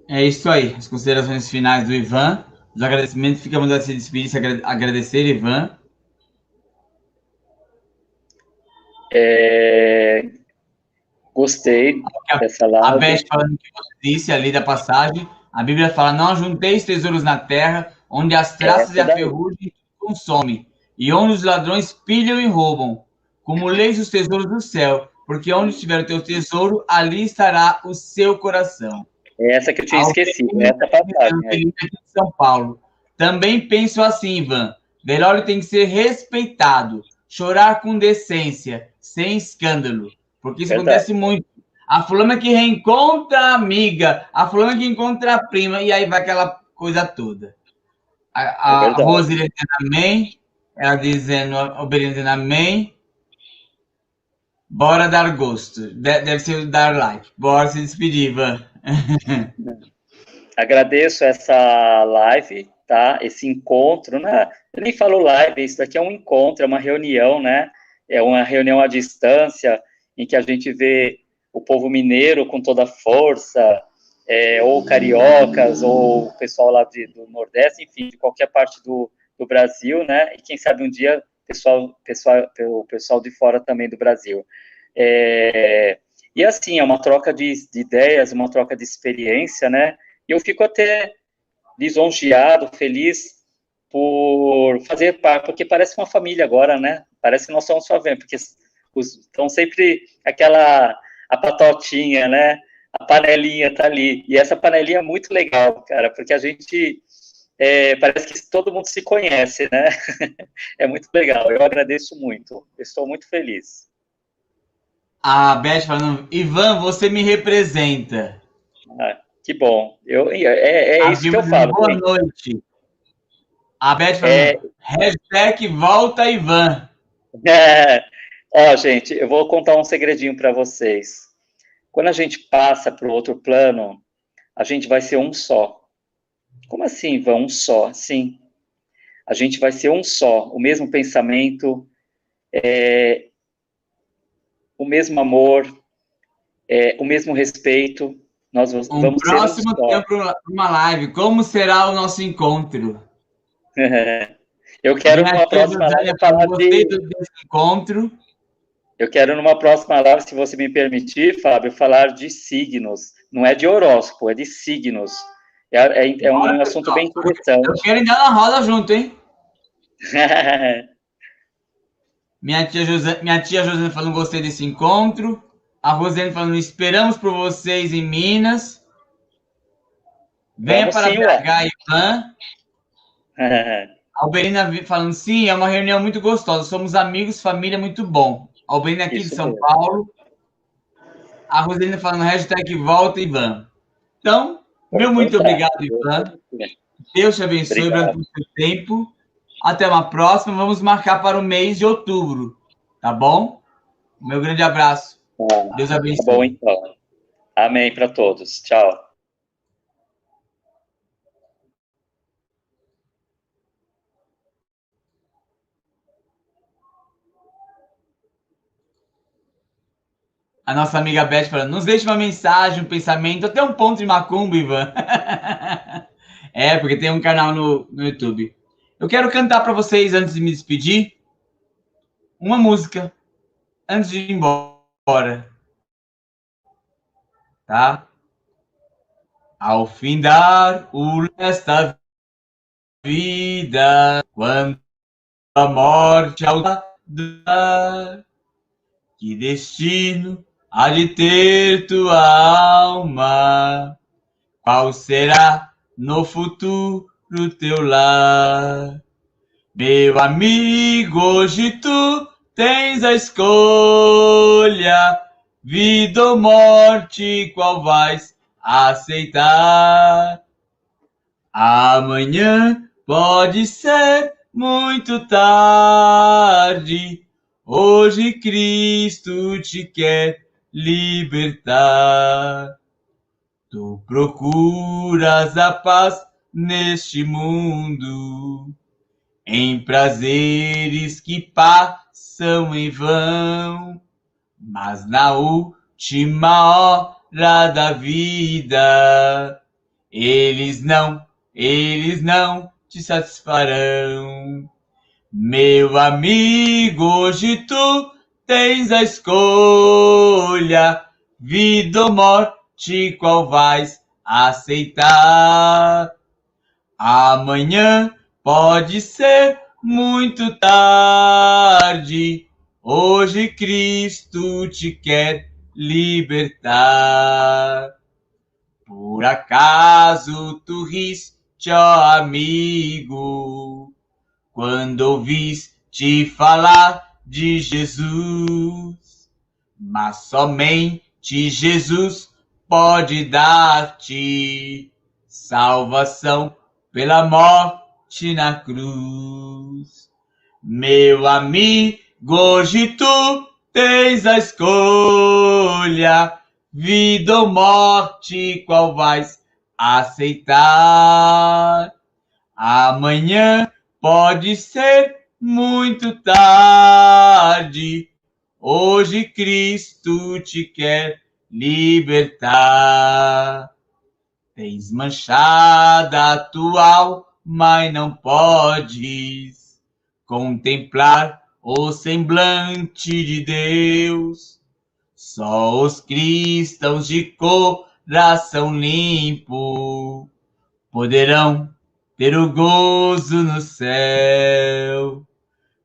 É isso aí, as considerações finais do Ivan, os agradecimentos, ficamos a se despedir, se agradecer, Ivan. Gostei dessa live. A Beth falando que você disse ali da passagem, a Bíblia fala, não ajunteis tesouros na terra, onde as traças e a ferrugem consomem, e onde os ladrões pilham e roubam. Acumuleis os tesouros do céu, porque onde estiver o teu tesouro, ali estará o seu coração. Essa que eu tinha esquecido, essa passagem. De São Paulo. Também penso assim, Ivan, velório tem que ser respeitado, chorar com decência, sem escândalo, porque isso acontece muito. A fulana que reencontra a amiga, a fulana que encontra a prima, e aí vai aquela coisa toda. A Rose dizendo amém, ela dizendo, obediente dizendo amém. Bora dar gosto. Deve ser dar like. Bora se despedir, Ivan. agradeço essa live, tá? Esse encontro, né? Eu nem falo live, isso daqui é um encontro, é uma reunião, né? É uma reunião à distância, em que a gente vê o povo mineiro com toda a força, ou cariocas, ou o pessoal lá do Nordeste, enfim, de qualquer parte do Brasil, né? E quem sabe um dia o pessoal de fora também do Brasil. E assim, é uma troca de ideias, uma troca de experiência, né? E eu fico até lisonjeado, feliz por fazer parte, porque parece uma família agora, né? Parece que nós somos família, porque estão sempre a patotinha, né? A panelinha tá ali. E essa panelinha é muito legal, cara, porque a gente parece que todo mundo se conhece, né? É muito legal. Eu agradeço muito. Estou muito feliz. A Beth falando, Ivan, você me representa. Que bom. É isso que eu falo. Boa noite. A Beth falando, hashtag volta Ivan. Ó, gente, eu vou contar um segredinho para vocês. Quando a gente passa para o outro plano, a gente vai ser um só. Como assim, Ivan? Um só? Sim. A gente vai ser um só. O mesmo pensamento, o mesmo amor, o mesmo respeito. Nós vamos ser um próximo tempo para uma live. Como será o nosso encontro? Eu quero numa próxima live falar desse encontro. Eu quero numa próxima live, se você me permitir, Fábio, falar de signos. Não é de horóscopo, é de signos. É um assunto bem interessante. Eu quero entrar na roda junto, hein? Minha tia José falando gostei desse encontro. A Rosane falando esperamos por vocês em Minas. Venha para BH, Ivan. A Alberina falando sim, é uma reunião muito gostosa. Somos amigos, família, muito bom. A Alberina aqui de São Paulo. A Rosane falando hashtag volta, Ivan. Então, muito obrigado, Ivan. Deus te abençoe durante o seu tempo. Até uma próxima. Vamos marcar para o mês de outubro. Tá bom? Meu grande abraço. Deus abençoe. Tá bom, então. Amém para todos. Tchau. A nossa amiga Beth falando, nos deixe uma mensagem, um pensamento, até um ponto de macumba, Ivan. Porque tem um canal no YouTube. Eu quero cantar para vocês, antes de me despedir, uma música, antes de ir embora. Tá? Ao findar esta vida, quando a morte ao dar, que destino há de ter tua alma? Qual será no futuro teu lar? Meu amigo, hoje tu tens a escolha, vida ou morte, qual vais aceitar? Amanhã pode ser muito tarde, hoje Cristo te quer libertar. Tu procuras a paz neste mundo, em prazeres que passam em vão, mas na última hora da vida, eles não te satisfarão. Meu amigo, hoje tu tens a escolha, vida ou morte, qual vais aceitar? Amanhã pode ser muito tarde, hoje Cristo te quer libertar. Por acaso tu riste, ó amigo, quando ouviste falar de Jesus? Mas somente Jesus pode dar-te salvação pela morte na cruz. Meu amigo, hoje tu tens a escolha, vida ou morte, qual vais aceitar. Amanhã pode ser muito tarde. Hoje Cristo te quer libertar. Tens manchada a tua alma e não podes contemplar o semblante de Deus. Só os cristãos de coração limpo poderão ter o gozo no céu.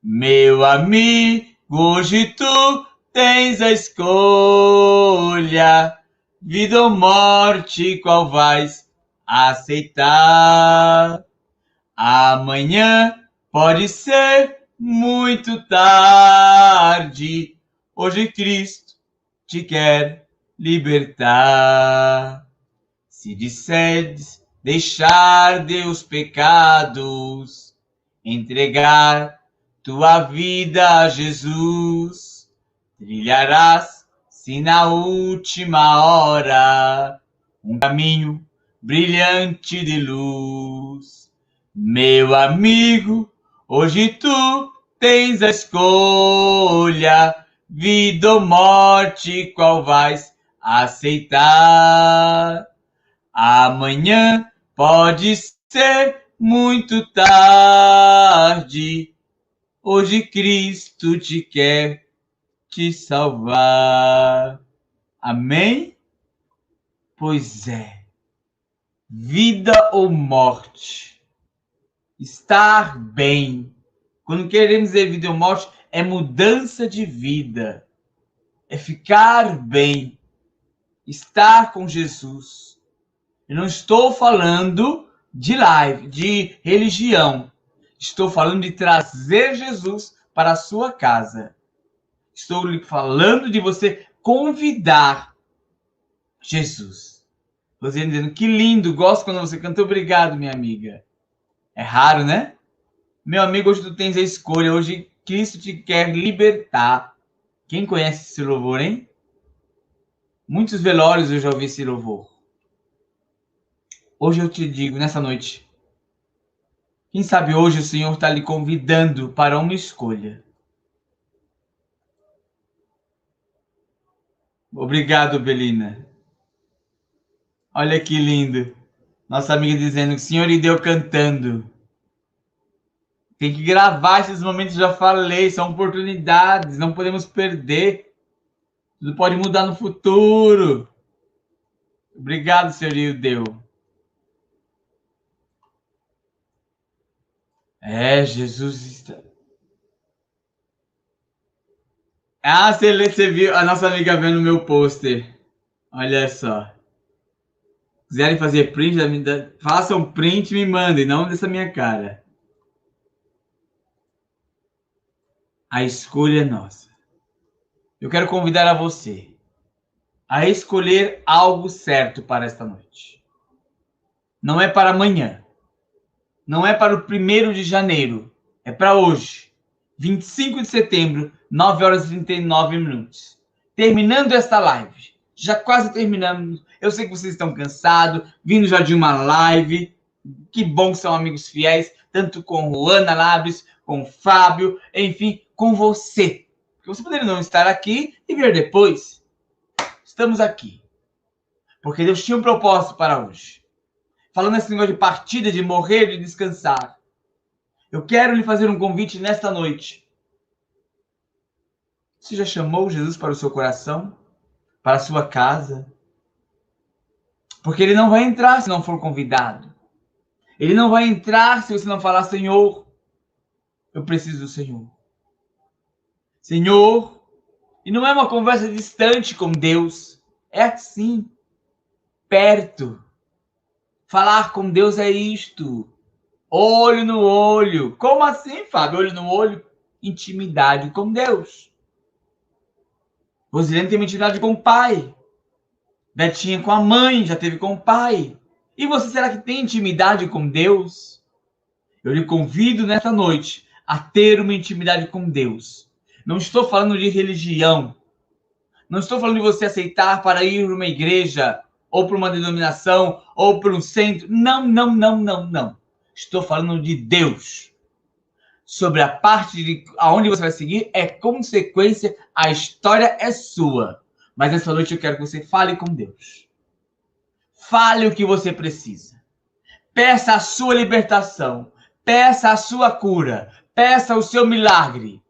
Meu amigo, hoje tu tens a escolha, vida ou morte, qual vais aceitar? Amanhã pode ser muito tarde, hoje Cristo te quer libertar. Se disseres deixar Deus pecados, entregar tua vida a Jesus, trilharás, se na última hora, um caminho brilhante de luz. Meu amigo, hoje tu tens a escolha, vida ou morte, qual vais aceitar? Amanhã pode ser muito tarde, hoje Cristo te quer te salvar. Amém? Pois é, vida ou morte, estar bem. Quando queremos dizer vida ou morte, é mudança de vida, é ficar bem, estar com Jesus. Eu não estou falando de live, de religião. Estou falando de trazer Jesus para a sua casa. Estou falando de você convidar Jesus. Você dizendo, que lindo, gosto quando você canta. Obrigado, minha amiga. É raro, né? Meu amigo, hoje tu tens a escolha. Hoje Cristo te quer libertar. Quem conhece esse louvor, hein? Muitos velórios eu já ouvi esse louvor. Hoje eu te digo, nessa noite, quem sabe hoje o Senhor está lhe convidando para uma escolha. Obrigado, Belina. Olha que lindo. Nossa amiga dizendo que o Senhor lhe deu cantando. Tem que gravar esses momentos, já falei, são oportunidades, não podemos perder. Tudo pode mudar no futuro. Obrigado, Senhor lhe deu. É, Jesus está... Ah, você viu a nossa amiga vendo o meu pôster. Olha só. Quiserem fazer print, façam print e me mandem, não dessa minha cara. A escolha é nossa. Eu quero convidar a você a escolher algo certo para esta noite. Não é para amanhã. Não é para o 1º de janeiro. É para hoje. 25 de setembro, 9 horas e 39 minutos. Terminando esta live. Já quase terminamos. Eu sei que vocês estão cansados, vindo já de uma live. Que bom que são amigos fiéis, tanto com Juana Labres, com Fábio, enfim, com você. Porque você poderia não estar aqui e ver depois. Estamos aqui. Porque Deus tinha um propósito para hoje. Falando nesse negócio de partida, de morrer, de descansar. Eu quero lhe fazer um convite nesta noite. Você já chamou Jesus para o seu coração? Para a sua casa? Porque ele não vai entrar se não for convidado. Ele não vai entrar se você não falar, Senhor, eu preciso do Senhor. Senhor, e não é uma conversa distante com Deus. É assim, perto. Falar com Deus é isto. Olho no olho. Como assim, Fábio? Olho no olho? Intimidade com Deus. Rosilene tem uma intimidade com o pai. Betinha com a mãe, já teve com o pai. E você, será que tem intimidade com Deus? Eu lhe convido nesta noite a ter uma intimidade com Deus. Não estou falando de religião. Não estou falando de você aceitar para ir numa igreja. ou para uma denominação, ou para um centro. Não, não, não, não, não. Estou falando de Deus. Sobre a parte de aonde você vai seguir é consequência, a história é sua. Mas essa noite eu quero que você fale com Deus. Fale o que você precisa. Peça a sua libertação. Peça a sua cura. Peça o seu milagre.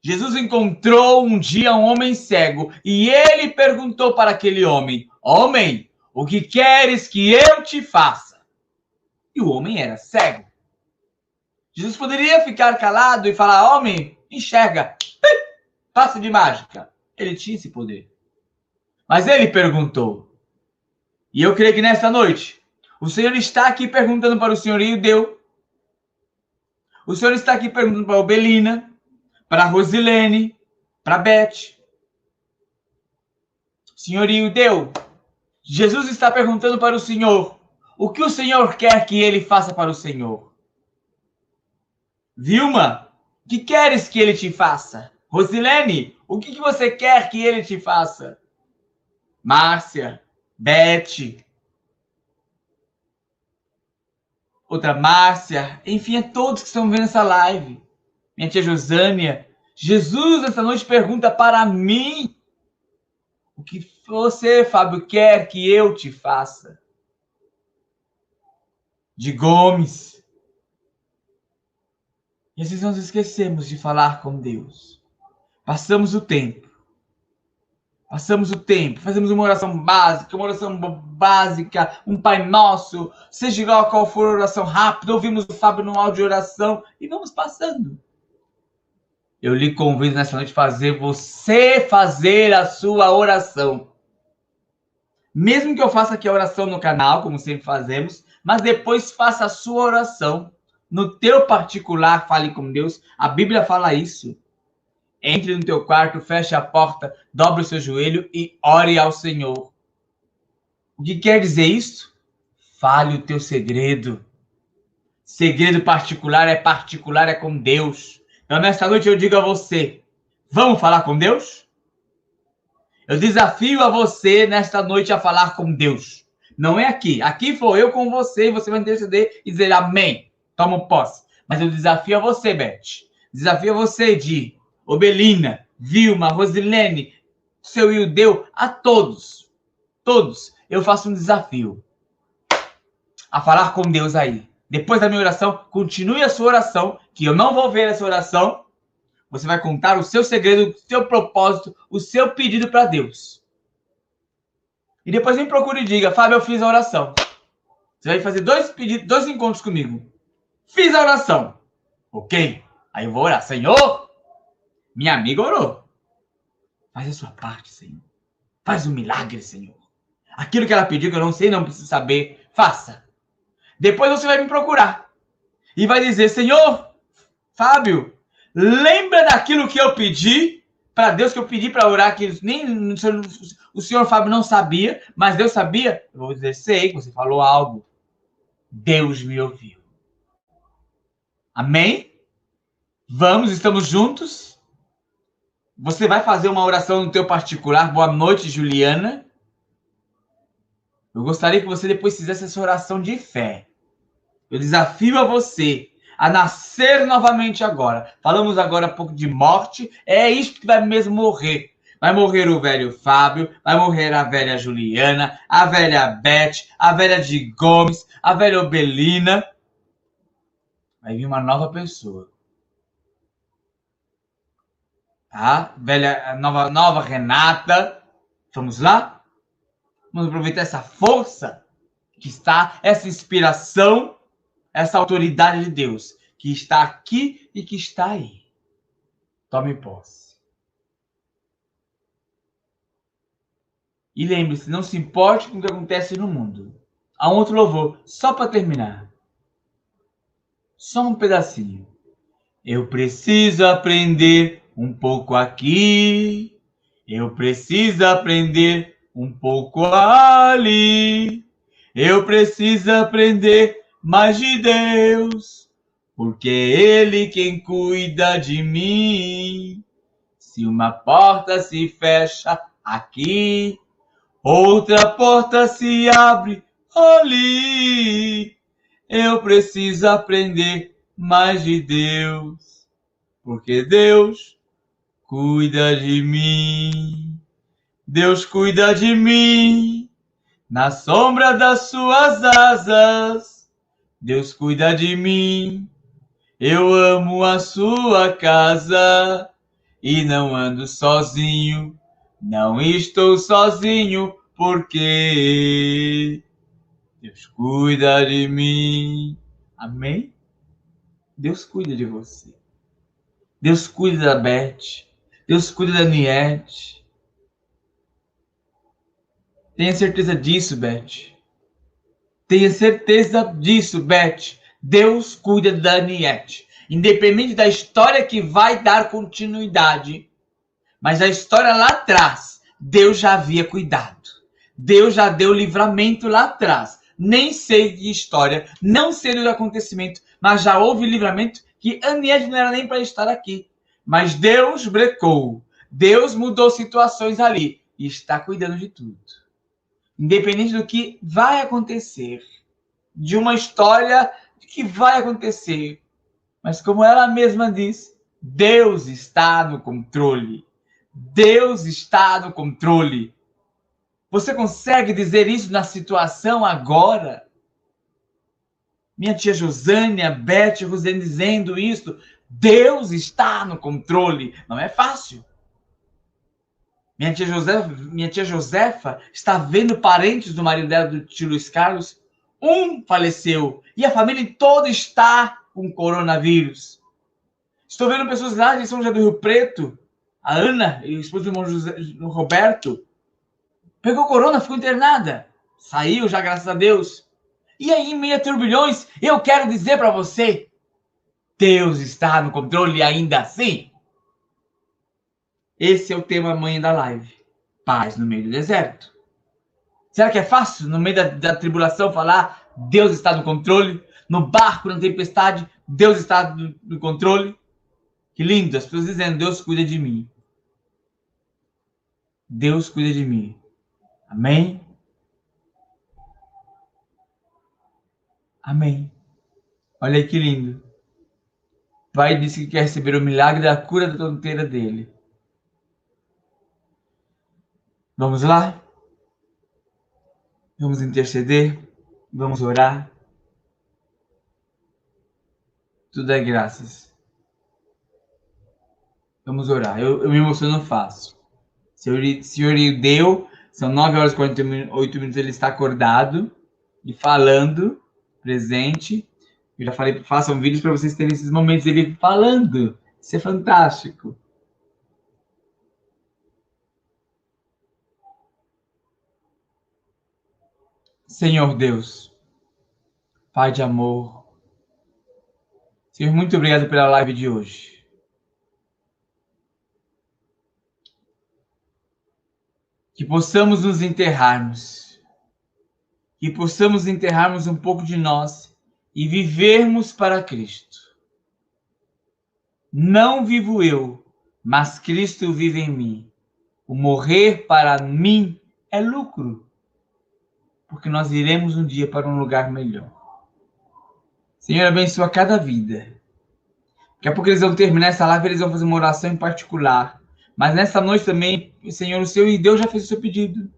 Jesus encontrou um dia um homem cego e ele perguntou para aquele homem: homem, o que queres que eu te faça? E o homem era cego. Jesus poderia ficar calado e falar: homem, enxerga, passe de mágica. Ele tinha esse poder. Mas ele perguntou. E eu creio que nesta noite, o Senhor está aqui perguntando para o senhor e o deu. O Senhor está aqui perguntando para a Belina, para a Rosilene, para a Beth. Senhorio deu. Jesus está perguntando para o Senhor: o que o Senhor quer que ele faça para o Senhor? Vilma, o que queres que ele te faça? Rosilene, o que você quer que ele te faça? Márcia, Beth, outra Márcia, enfim, é todos que estão vendo essa live. Minha tia Josânia. Jesus, essa noite, pergunta para mim: o que você, Fábio, quer que eu te faça? De Gomes. E às vezes nós esquecemos de falar com Deus. Passamos o tempo, fazemos uma oração básica, um Pai Nosso, seja igual qual for a oração rápida, ouvimos o Fábio no áudio de oração e vamos passando. Eu lhe convido nessa noite a você fazer a sua oração. Mesmo que eu faça aqui a oração no canal, como sempre fazemos, mas depois faça a sua oração. No teu particular, fale com Deus. A Bíblia fala isso. Entre no teu quarto, feche a porta, dobre o seu joelho e ore ao Senhor. O que quer dizer isso? Fale o teu segredo. Segredo particular é com Deus. Então, nesta noite eu digo a você, vamos falar com Deus? Eu desafio a você, nesta noite, a falar com Deus. Não é aqui. Aqui for eu com você e você vai interceder e dizer amém. Toma posse. Mas eu desafio a você, Beth. Desafio a você, Di, Obelina, Vilma, Rosilene, seu Ildeu, a todos. Todos. Eu faço um desafio a falar com Deus aí. Depois da minha oração, continue a sua oração, que eu não vou ver essa oração. Você vai contar o seu segredo, o seu propósito, o seu pedido para Deus. E depois me procure e diga: Fábio, eu fiz a oração. Você vai fazer dois encontros comigo. Fiz a oração. Ok. Aí eu vou orar. Senhor, minha amiga orou. Faz a sua parte, Senhor. Faz um milagre, Senhor. Aquilo que ela pediu, que eu não sei, não preciso saber, faça. Depois você vai me procurar. E vai dizer: Senhor, Fábio, lembra daquilo que eu pedi para Deus, que eu pedi para orar, que nem o senhor Fábio não sabia, mas Deus sabia? Eu vou dizer: sei que você falou algo. Deus me ouviu. Amém? Vamos, estamos juntos? Você vai fazer uma oração no teu particular. Boa noite, Juliana. Eu gostaria que você depois fizesse essa oração de fé. Eu desafio a você a nascer novamente agora. Falamos agora um pouco de morte. É isso que vai mesmo morrer. Vai morrer o velho Fábio, vai morrer a velha Juliana, a velha Beth, a velha de Gomes, a velha Obelina. Vai vir uma nova pessoa. Tá? Velha, nova Renata. Vamos lá? Vamos aproveitar essa força que está, essa inspiração, essa autoridade de Deus, que está aqui e que está aí. Tome posse. E lembre-se, não se importe com o que acontece no mundo. Há um outro louvor, só para terminar. Só um pedacinho. Eu preciso aprender um pouco aqui. Eu preciso aprender um pouco ali. Eu preciso aprender mais de Deus, porque é Ele quem cuida de mim. Se uma porta se fecha aqui, outra porta se abre ali. Eu preciso aprender mais de Deus, porque Deus cuida de mim. Deus cuida de mim na sombra das suas asas. Deus cuida de mim. Eu amo a sua casa e não ando sozinho. Não estou sozinho porque Deus cuida de mim. Amém? Deus cuida de você. Deus cuida da Beth. Deus cuida da Niete. Tenha certeza disso, Beth. Tenha certeza disso, Beth. Deus cuida da Niete. Independente da história que vai dar continuidade, mas a história lá atrás, Deus já havia cuidado. Deus já deu livramento lá atrás. Nem sei de história, não sei do acontecimento, mas já houve livramento que a Niete não era nem para estar aqui. Mas Deus brecou. Deus mudou situações ali e está cuidando de tudo. Independente do que vai acontecer, de uma história que vai acontecer. Mas como ela mesma diz, Deus está no controle. Deus está no controle. Você consegue dizer isso na situação agora? Minha tia Josânia, Beth, Rosane dizendo isso. Deus está no controle. Não é fácil. Minha tia Josefa está vendo parentes do marido dela, do tio Luiz Carlos. Um faleceu e a família toda está com coronavírus. Estou vendo pessoas lá de São José do Rio Preto. A Ana, e o esposo do irmão Roberto, pegou corona, ficou internada. Saiu já, graças a Deus. E aí, em meio a turbilhões, eu quero dizer para você, Deus está no controle ainda assim. Esse é o tema amanhã da live. Paz no meio do deserto. Será que é fácil, no meio da tribulação, falar Deus está no controle? No barco, na tempestade, Deus está no controle? Que lindo, as pessoas dizendo, Deus cuida de mim. Deus cuida de mim. Amém? Amém. Olha aí que lindo. O pai disse que quer receber o milagre da cura da tonteira dele. Vamos lá? Vamos interceder? Vamos orar? Tudo é graças. Vamos orar. Eu me emociono fácil. Senhor deu, são 9h48, ele está acordado e falando, presente. Eu já falei, façam vídeos para vocês terem esses momentos ele falando. Isso é fantástico. Senhor Deus, Pai de amor, Senhor, muito obrigado pela live de hoje. Que possamos nos enterrarmos. Que possamos enterrarmos um pouco de nós e vivermos para Cristo. Não vivo eu, mas Cristo vive em mim. O morrer para mim é lucro, porque nós iremos um dia para um lugar melhor. Senhor, abençoa cada vida. Daqui a pouco eles vão terminar essa live, eles vão fazer uma oração em particular. Mas nessa noite também, Senhor, o Senhor e Deus já fez o seu pedido.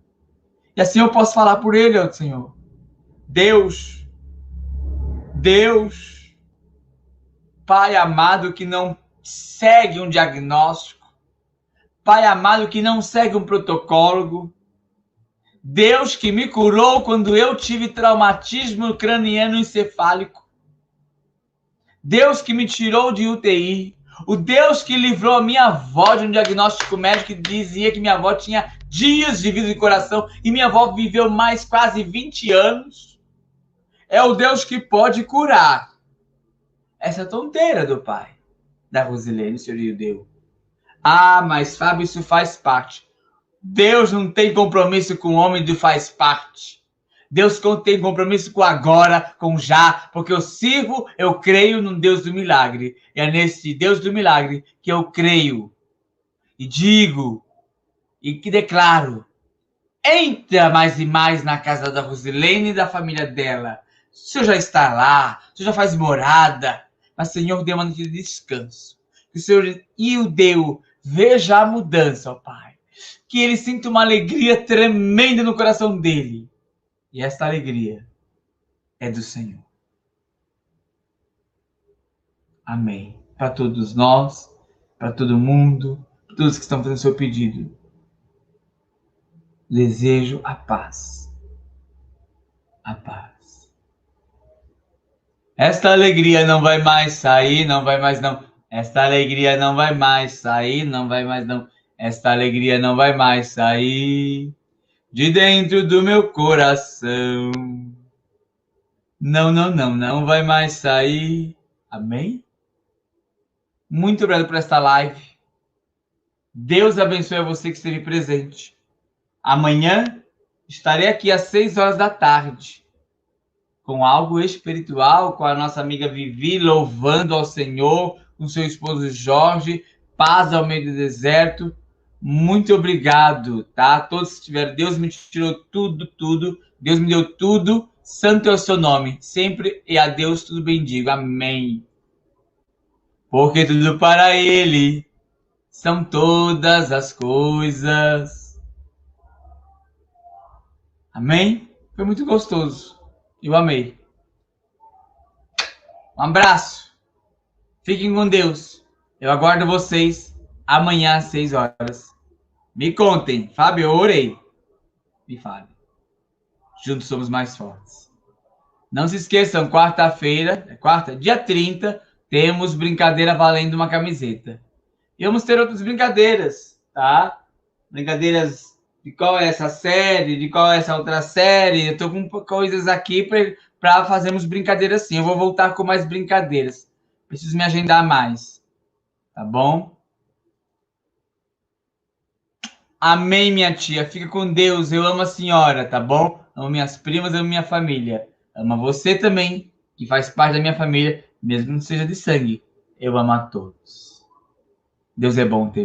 E assim eu posso falar por ele, ó Senhor. Deus, Pai amado que não segue um diagnóstico, Pai amado que não segue um protocolo, Deus que me curou quando eu tive traumatismo craniano encefálico, Deus que me tirou de UTI, o Deus que livrou a minha avó de um diagnóstico médico que dizia que minha avó tinha dias de vida e coração e minha avó viveu mais quase 20 anos, é o Deus que pode curar essa tonteira do pai, da Rosilene, o Senhor deu. Ah, mas Fábio, isso faz parte. Deus não tem compromisso com o homem do faz parte. Deus tem compromisso com agora, com já, porque eu creio num Deus do milagre. E é nesse Deus do milagre que eu creio. E digo, e que declaro, Entra mais e mais na casa da Rosilene e da família dela. O Senhor já está lá, o Senhor já faz morada, mas o Senhor deu uma noite de descanso. Que o Senhor e o deu, veja a mudança, ó Pai. Que ele sinta uma alegria tremenda no coração dele. E esta alegria é do Senhor. Amém. Para todos nós, para todo mundo, para todos que estão fazendo seu pedido. Desejo a paz. A paz. Esta alegria não vai mais sair, não vai mais não. Esta alegria não vai mais sair, não vai mais não. Esta alegria não vai mais sair de dentro do meu coração. Não, não, não, não vai mais sair. Amém? Muito obrigado por esta live. Deus abençoe a você que esteve presente. Amanhã estarei aqui às 6 horas da tarde com algo espiritual, com a nossa amiga Vivi louvando ao Senhor, com seu esposo Jorge, paz ao meio do deserto. Muito obrigado, tá? Todos que tiveram, Deus me tirou tudo, Deus me deu tudo, santo é o seu nome, sempre e a Deus tudo bendigo, amém. Porque tudo para Ele são todas as coisas. Amém? Foi muito gostoso. Eu amei. Um abraço. Fiquem com Deus. Eu aguardo vocês amanhã às 6 horas. Me contem. Fábio, eu orei. Me fale. Juntos somos mais fortes. Não se esqueçam, quarta-feira, dia 30, temos brincadeira valendo uma camiseta. E vamos ter outras brincadeiras, tá? Brincadeiras de qual é essa série, de qual é essa outra série. Eu tô com coisas aqui para fazermos brincadeiras sim. Eu vou voltar com mais brincadeiras. Preciso me agendar mais. Tá bom? Amém, minha tia. Fica com Deus. Eu amo a senhora, tá bom? Amo minhas primas, amo minha família. Amo você também, que faz parte da minha família, mesmo que não seja de sangue. Eu amo a todos. Deus é bom,